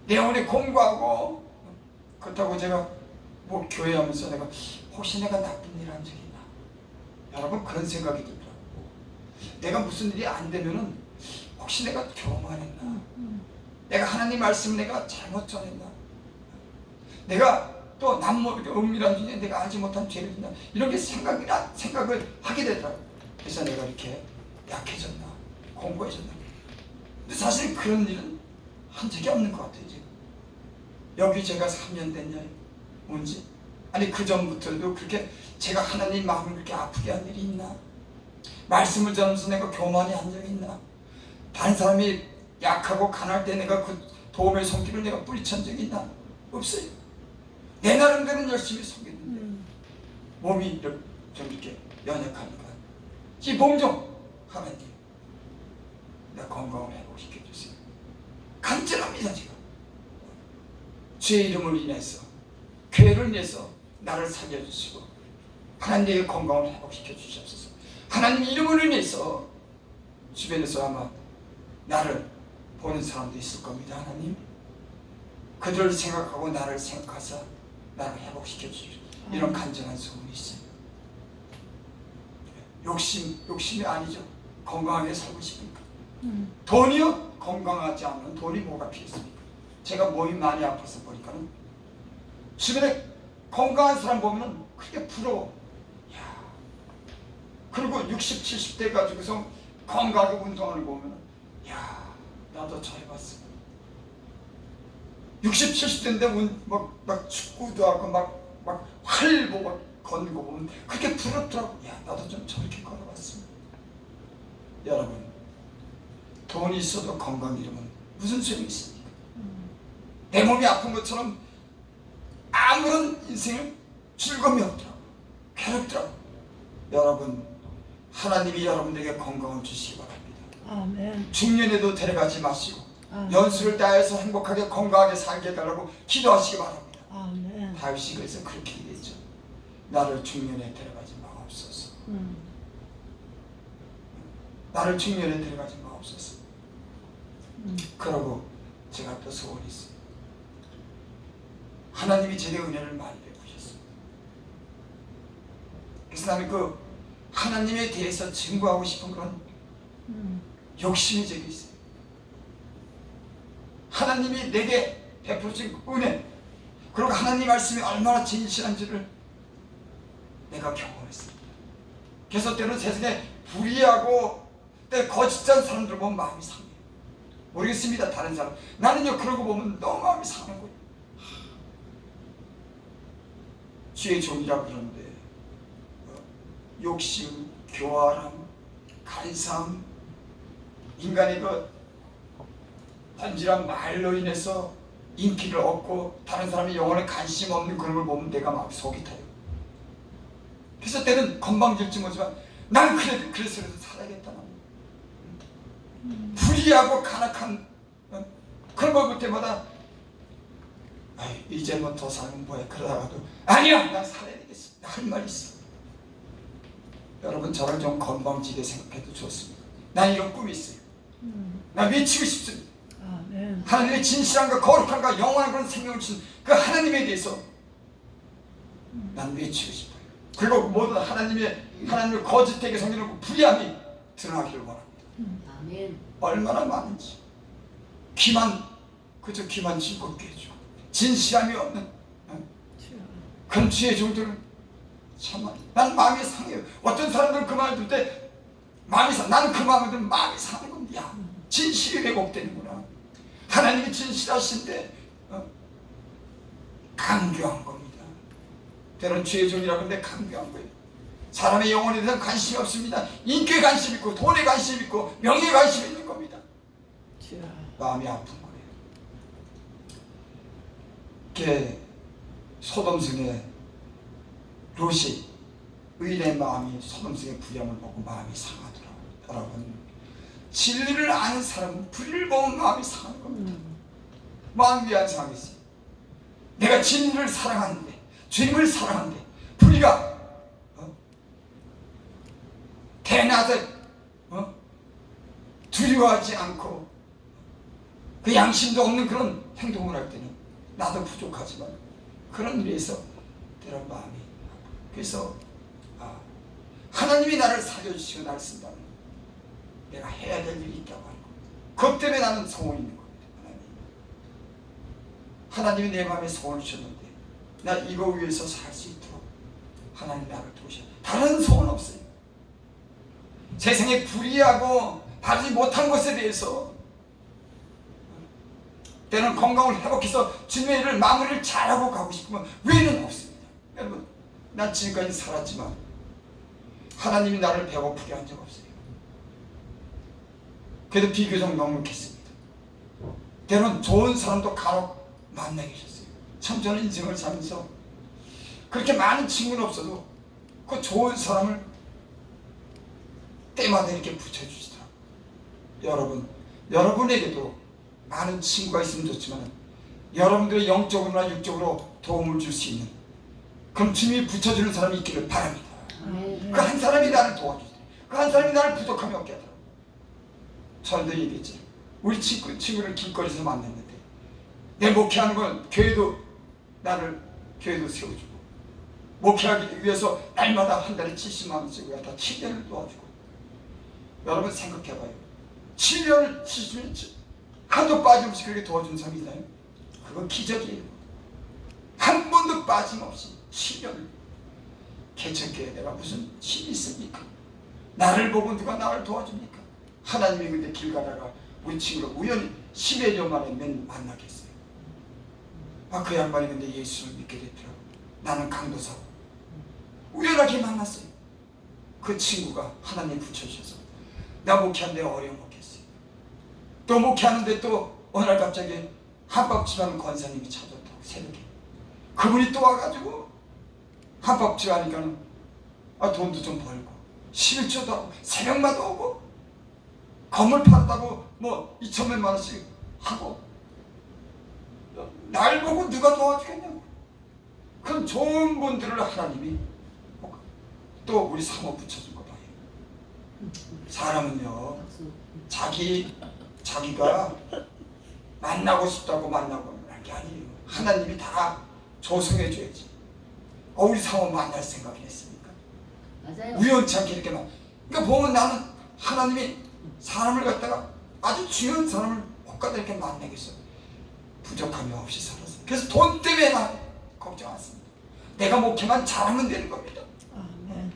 내 영혼에 공부하고 그렇다고 제가 뭐 교회 하면서 내가 혹시 내가 나쁜 일 한 적이 있나? 여러분 그런 생각이 들더라고. 내가 무슨 일이 안 되면은 혹시 내가 교만했나? 내가 하나님 말씀 내가 잘못 전했나? 내가 또 남 모르게 은밀한 중에 내가 알지 못한 죄를 짓나 이런 게 생각을 하게 되더라고. 그래서 내가 이렇게 약해졌나 공고해졌나. 근데 사실 그런 일은 한 적이 없는 것 같아요. 지금 여기 제가 3년 됐냐 뭔지. 아니 그 전부터도 그렇게 제가 하나님 마음을 그렇게 아프게 한 일이 있나. 말씀을 전하면서 내가 교만이 한 적이 있나. 다른 사람이 약하고 가난할 때 내가 그 도움의 손길을 내가 뿌리친 적이 있나. 없어요. 내 나름대로는 열심히 섬겼는데 몸이 좀 이렇게 연약하니까 이 몸 좀 하나님 내 건강을 회복시켜 주세요. 간절합니다. 지금 주의 이름을 인해서 교회를 인해서 나를 살려주시고 하나님의 건강을 회복시켜 주시옵소서. 하나님 이름을 인해서 주변에서 아마 나를 보는 사람도 있을 겁니다. 하나님 그들을 생각하고 나를 생각하사 나를 회복시켜 주시오. 이런 간절한 소원이 있어요. 욕심이 아니죠. 건강하게 살고 싶으니까. 돈이요? 건강하지 않으면 돈이 뭐가 필요했습니까? 제가 몸이 많이 아파서 보니까는 주변에 건강한 사람 보면 그렇게 부러워. 야. 그리고 60, 70대 가지고서 건강하게 운동하는 거 보면 야 나도 저 해봤어. 60, 70대인데 막 축구도 하고 막 활보 막 걷는 거 보면 그렇게 부럽더라고. 야 나도 좀 저렇게 걸어봤어. 여러분 돈이 있어도 건강 잃으면 무슨 소용이 있습니까? 내 몸이 아픈 것처럼 아무런 인생을 즐거움이 없더라고. 괴롭더라고. 여러분 하나님이 여러분에게 건강을 주시기 바랍니다. 아멘. 중년에도 데려가지 마시고 아멘. 연수를 다해서 행복하게 건강하게 살게 해달라고 기도하시기 바랍니다. 아멘. 다윗이 그래서 그렇게 얘기했죠. 나를 중년에 데려가지 마옵소서. 나를 중년에 데려가지 마옵소서. 그러고 제가 또 소원이 있어요. 하나님이 제게 은혜를 많이 베푸셨어요. 그래서 나는 그 하나님에 대해서 증거하고 싶은 그런 욕심이 제게 있어요. 하나님이 내게 베푸신 은혜, 그리고 하나님 말씀이 얼마나 진실한지를 내가 경험했습니다. 그래서 때로 세상에 불의하고 거짓한 사람들 보면 마음이 상해요. 모르겠습니다. 다른 사람. 나는요 그러고 보면 너무 마음이 상하는 거예요. 주의 종이라 그러는데 욕심, 교활함, 간사함, 인간의 그 번질한 말로 인해서 인기를 얻고 다른 사람의 영혼에 관심 없는 그런 걸 보면 내가 막 속이 타요. 그래서 때는 건방질지 모르지만 난 그래서 살아야겠다. 불의하고 간악한 그런 걸 볼 때마다 이제 뭐 더 살면 뭐해. 그러다가도 아니야 난 살아야 되겠어. 할 말 있어. 여러분 저를 좀 건방지게 생각해도 좋습니다. 난 이런 꿈이 있어요. 난 외치고 싶습니다. 아멘. 하나님의 진실함과 거룩함과 영원한 그런 생명을 주신 그 하나님에 대해서 난 외치고 싶어요. 그리고 모든 하나님을 거짓되게 섬기는 불의함이 드러나기를 원합니다. 아멘. 얼마나 많은지 그저 귀만 즐겁게 해줘. 진실함이 없는 그런 주의 종들은 참아. 난 마음이 상해요. 어떤 사람들은 그 말을 들을 때 마음이 상. 나는 그 마음을 들으면 마음이 상하는 겁니다. 야, 진실이 왜곡되는구나. 하나님이 진실하신데 강교한 겁니다. 때로는 주의 종이라고 하는데 강교한 거예요. 사람의 영혼에 대해서 관심이 없습니다. 인기에 관심 있고 돈에 관심 있고 명예에 관심 있는 겁니다. 마음이 아픈 거예요. 이렇게 소돔성의 롯이 의인의 마음이 소돔성의 불량을 보고 마음이 상하더라고요. 여러분 진리를 아는 사람은 불의를 보면 마음이 상하는 겁니다. 마음이 안 상하겠어요. 내가 진리를 사랑하는데 주님을 사랑하는데 불의가 대낮에 두려워하지 않고 그 양심도 없는 그런 행동을 할 때는 나도 부족하지만 그런 일에서 때론 마음이 그래서 하나님이 나를 살려주시고 나를 쓴다면 내가 해야 될 일이 있다고 하는 겁니다. 그것 때문에 나는 소원이 있는 겁니다. 하나님이 내 마음에 소원을 주셨는데 나 이거 위해서 살 수 있도록 하나님 나를 도우셔. 다른 소원 없어요. 세상에 불의하고 바르지 못한 것에 대해서 때는 건강을 회복해서 주님의 일을 마무리를 잘하고 가고 싶으면 외에는 없습니다. 여러분, 난 지금까지 살았지만 하나님이 나를 배고프게 한 적 없어요. 그래도 비교적 넉넉했습니다. 때론 좋은 사람도 간혹 만나게 하셨어요. 참 저는 인생을 살면서 그렇게 많은 친구는 없어도 그 좋은 사람을 때마다 이렇게 붙여주시더라고요. 여러분, 여러분에게도 많은 친구가 있으면 좋지만 여러분들의 영적으로나 육적으로 도움을 줄 수 있는 그런 주님이 붙여주는 사람이 있기를 바랍니다. 그 한 사람이 나를 도와주세요. 그 한 사람이 나를 부족함이 없게 하더라고요. 저도 얘기했죠. 우리 친구를 길거리에서 만났는데 내 목회하는 건 교회도 나를 교회도 세워주고 목회하기 위해서 날마다 한 달에 70만 원씩 갖다 7년을 도와주고. 여러분 생각해봐요. 7년을 70년 하도 빠짐없이 그렇게 도와준 사람이 있나요? 그건 기적이에요. 한 번도 빠짐없이 7년을. 개척교회 내가 무슨 힘이 있습니까? 나를 보고 누가 나를 도와줍니까? 하나님이 근데 길 가다가 우리 친구를 우연히 10여 년 만에 만나게 했어요. 그 양반이 근데 예수를 믿게 됐더라고. 나는 강도사고. 우연하게 만났어요. 그 친구가 하나님 붙여주셔서 나 목회하는데 어려움 없겠어요. 또 목회하는데 또 어느 날 갑자기 한밥집하는 권사님이 찾아왔다고 새벽에. 그분이 또 와가지고 한밥집 하니까는 돈도 좀 벌고 11조도 하고 새벽마다 오고 건물 팔았다고 뭐 2천몇만 원씩 하고. 날 보고 누가 도와주겠냐고. 그런 좋은 분들을 하나님이 또 우리 사모 붙여준 거 봐요. 사람은요 자기가 만나고 싶다고 만나고 하는 게 아니에요. 하나님이 다 조성해 줘야지. 우리 사모 만날 생각이 했습니까? 맞아요. 우연찮게 이렇게 그러니까 보면 나는 하나님이 사람을 갖다가 아주 중요한 사람을 혹가다 이렇게 만나겠어. 부족함이 없이 살았어요. 그래서 돈 때문에 나 걱정 않습니다. 내가 목회만 잘하면 되는 겁니다. 아멘.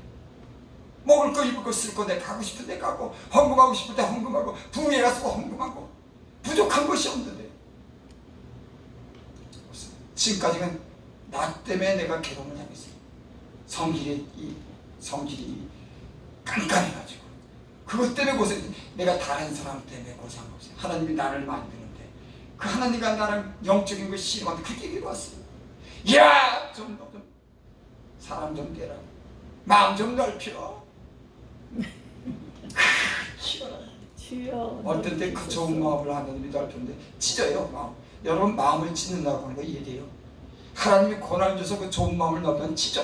먹을 거 입을 거 쓸 거 내가 가고 싶은 데 가고 헌금하고 싶을 때 헌금하고 부흥회 가서 헌금하고 부족한 것이 없는데 지금까지는 나 때문에 내가 괴로움을 당했어요. 성질이 깐깐해가지고 그것 때문에 고생. 내가 다른 사람 때문에 고생한 거 없어요. 하나님이 나를 만드는데 그 하나님과 나를 영적인 거 싫어하는데 그게 얘기가 왔어요. 야, 좀 사람 좀 되라. 마음 좀 넓혀. 키워라. 주여. 어떤 때 그 좋은 마음을 하나님이 넓혔는데 찢어요. 마음. 여러분 마음을 찢는다고 하는 거 이해돼요? 하나님이 고난을 줘서 그 좋은 마음을 넓으면 찢어.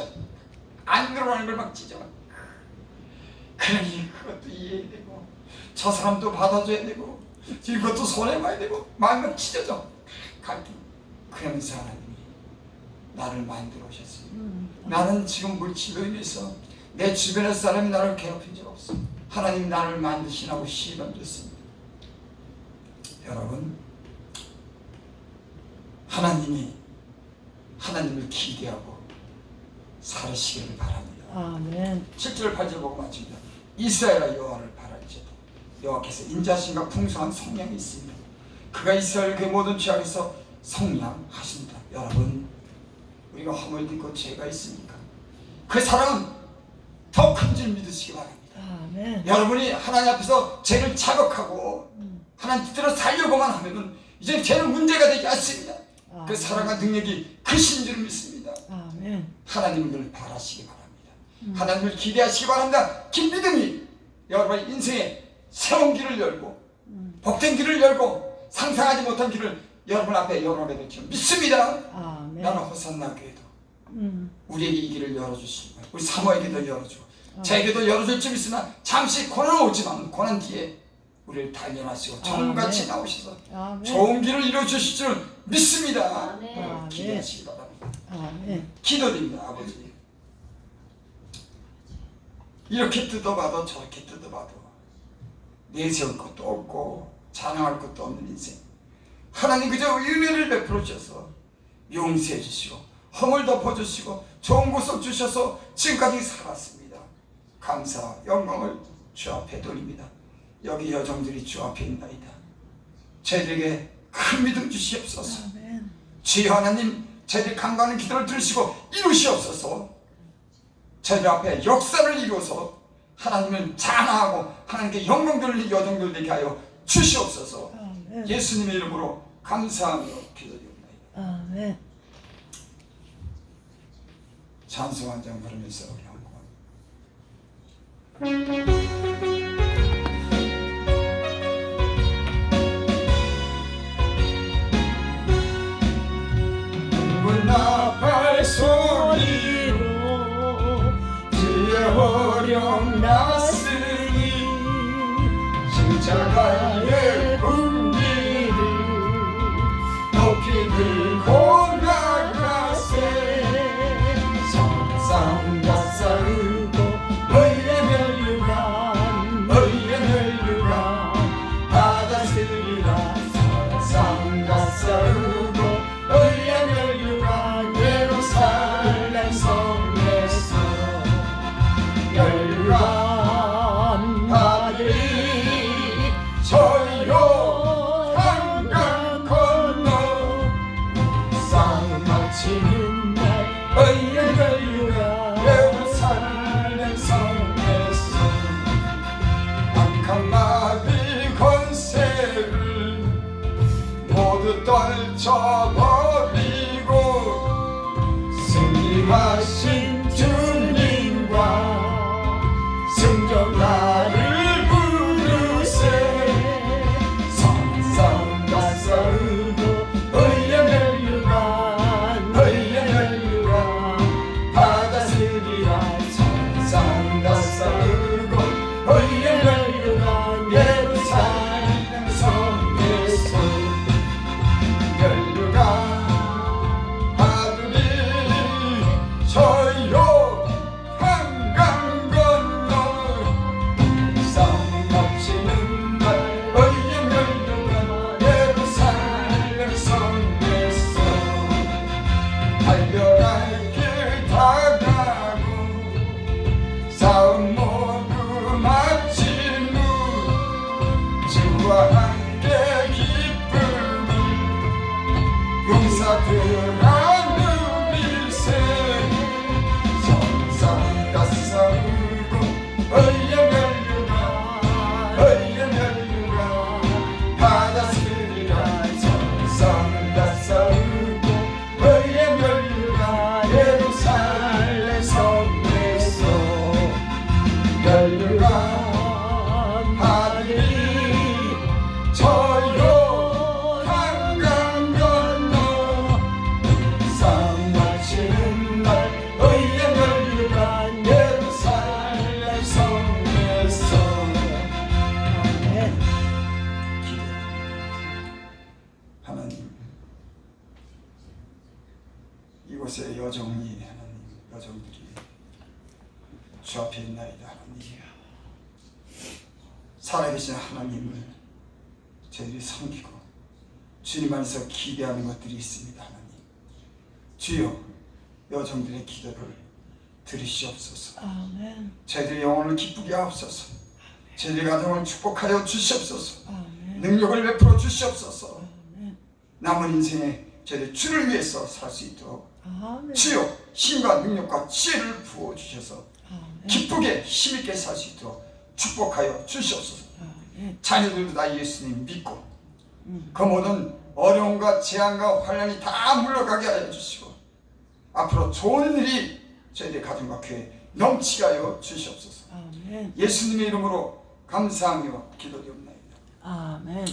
안 그러라는 걸 막 찢어. 그러니 그것도 이해되고 저 사람도 받아줘야 되고 이것도 손해봐야 되고 마음이 찢어져. 갈등. 그러면서 하나님이 나를 만들어 오셨어요. 나는 지금 물질로 인해서 내 주변의 사람이 나를 괴롭힌 적 없어. 하나님이 나를 만드시라고 시험을 줬습니다. 여러분, 하나님을 기대하고 살으시기를 바랍니다. 아멘. 7절 8절 보고 마칩니다. 이스라엘아 여호와를 바랄지어다. 여호와께서 인자심과 풍성한 성량이 있으며 그가 이스라엘 그 모든 죄악에서 성량하신다. 여러분, 우리가 허물도 있고 죄가 있습니까? 그 사랑은 더 큰 줄 믿으시기 바랍니다. 아멘. 여러분이 하나님 앞에서 죄를 자각하고 하나님 뜻대로 살려고만 하면은 이제 죄는 문제가 되지 않습니다. 그 사랑과 능력이 크신 줄 믿습니다. 아멘. 하나님을 바라시기 바랍니다. 하나님을 기대하시기 바랍니다. 긴 믿음이 여러분의 인생에 새로운 길을 열고 복된 길을 열고 상상하지 못한 길을 여러분 앞에 열어내게 될 줄 믿습니다. 아멘. 나는 호산나 교회도 우리에게 이 길을 열어주시고 우리 사모에게도 열어주고 저에게도 열어줄 줄 믿으나 잠시 고난은 오지만 고난 뒤에 우리를 단련하시고 처음같이 나오셔서 아멘. 좋은 길을 이루어주실 줄 믿습니다. 아멘. 기대하시기 바랍니다. 아멘. 기도드립니다. 아버지, 이렇게 뜯어봐도 저렇게 뜯어봐도 내세울 것도 없고 자랑할 것도 없는 인생, 하나님 그저 은혜를 베풀어 주셔서 용서해 주시고 허물 덮어주시고 좋은 곳을 주셔서 지금까지 살았습니다. 감사 영광을 주 앞에 돌립니다. 여기 여정들이 주 앞에 있나이다. 저희들에게 큰 믿음 주시옵소서. 아멘. 주여 하나님, 저희들 간과하는 기도를 들으시고 이루시옵소서. 저희들 앞에 역사를 이루어서 하나님을 찬양하고 하나님께 영광 돌리는 여정들 되게 하여 주시옵소서. 아멘. 예수님의 이름으로 감사하며 기도드립니다. 아멘. 찬송 한 장 부르면서 우리 한번 문나팔 소리로 주의 호령 났으니 십자가의 군기를 높이 들고 나가세. 성삼가 싸우고 의의 멸류관 의의 멸류관 받아들이라. 성삼가 싸우고 의의 멸류관 예루살렘 성에서 멸류관 받으리. 저희로 한강 건너 싸움 마치는 날 의의 멸류관 예루살렘 성에서 악한 마귀 권세를 모두 떨쳐버리고 승리하신 주님과 승전가를 부르세. 성삼가 싸우고 의의 멸류관 의의 멸류관 받아들이라. 성삼가 싸우고 의의 멸류관 예루살렘 성에서 멸류관 받으리. 저희로 한강 건너 싸움 덮치는 날 의의 멸류관 예루살렘 성에서 달려갈 길 다 가고 싸움 모두 마친 후 주와 함께 기쁨을 용사들아 누릴세. 성삼가 싸우고 의의 멸류관 의의 멸류관 받아들이라. 성삼가 싸우고 의의 멸류관 예루살렘 성에서 멸류관 받으리. 저희로 한강 건너 싸움 마치는 날 의의 멸류관 예루살렘 성에서 아멘. 하나님, 이곳에 여정이 하나님 여정들이 주 앞에 있나이다. 하나님, 살아계신 하나님을 저희들이 섬기고 주님 안에서 기대하는 것들이 있습니다. 하나님, 주여 여정들의 기도를 들으시옵소서. 아멘. 저희들의 영혼을 기쁘게 하옵소서. 저희들의 가정을 축복하여 주시옵소서. 아멘. 능력을 베풀어 주시옵소서. 아멘. 남은 인생에 저희들 주를 위해서 살 수 있도록 아멘. 주여 힘과 능력과 지혜를 부어주셔서 아멘. 기쁘게 힘있게 살 수 있도록 축복하여 주시옵소서. 아멘. 자녀들도 다 예수님 믿고 그 모든 어려움과 재앙과 환난이 다 물러가게 하여 주시고 앞으로 좋은 일이 저희들 가정과 교회에 넘치게 하여 주시옵소서. 아멘. 예수님의 이름으로 감사하며 기도드립니다. 아멘.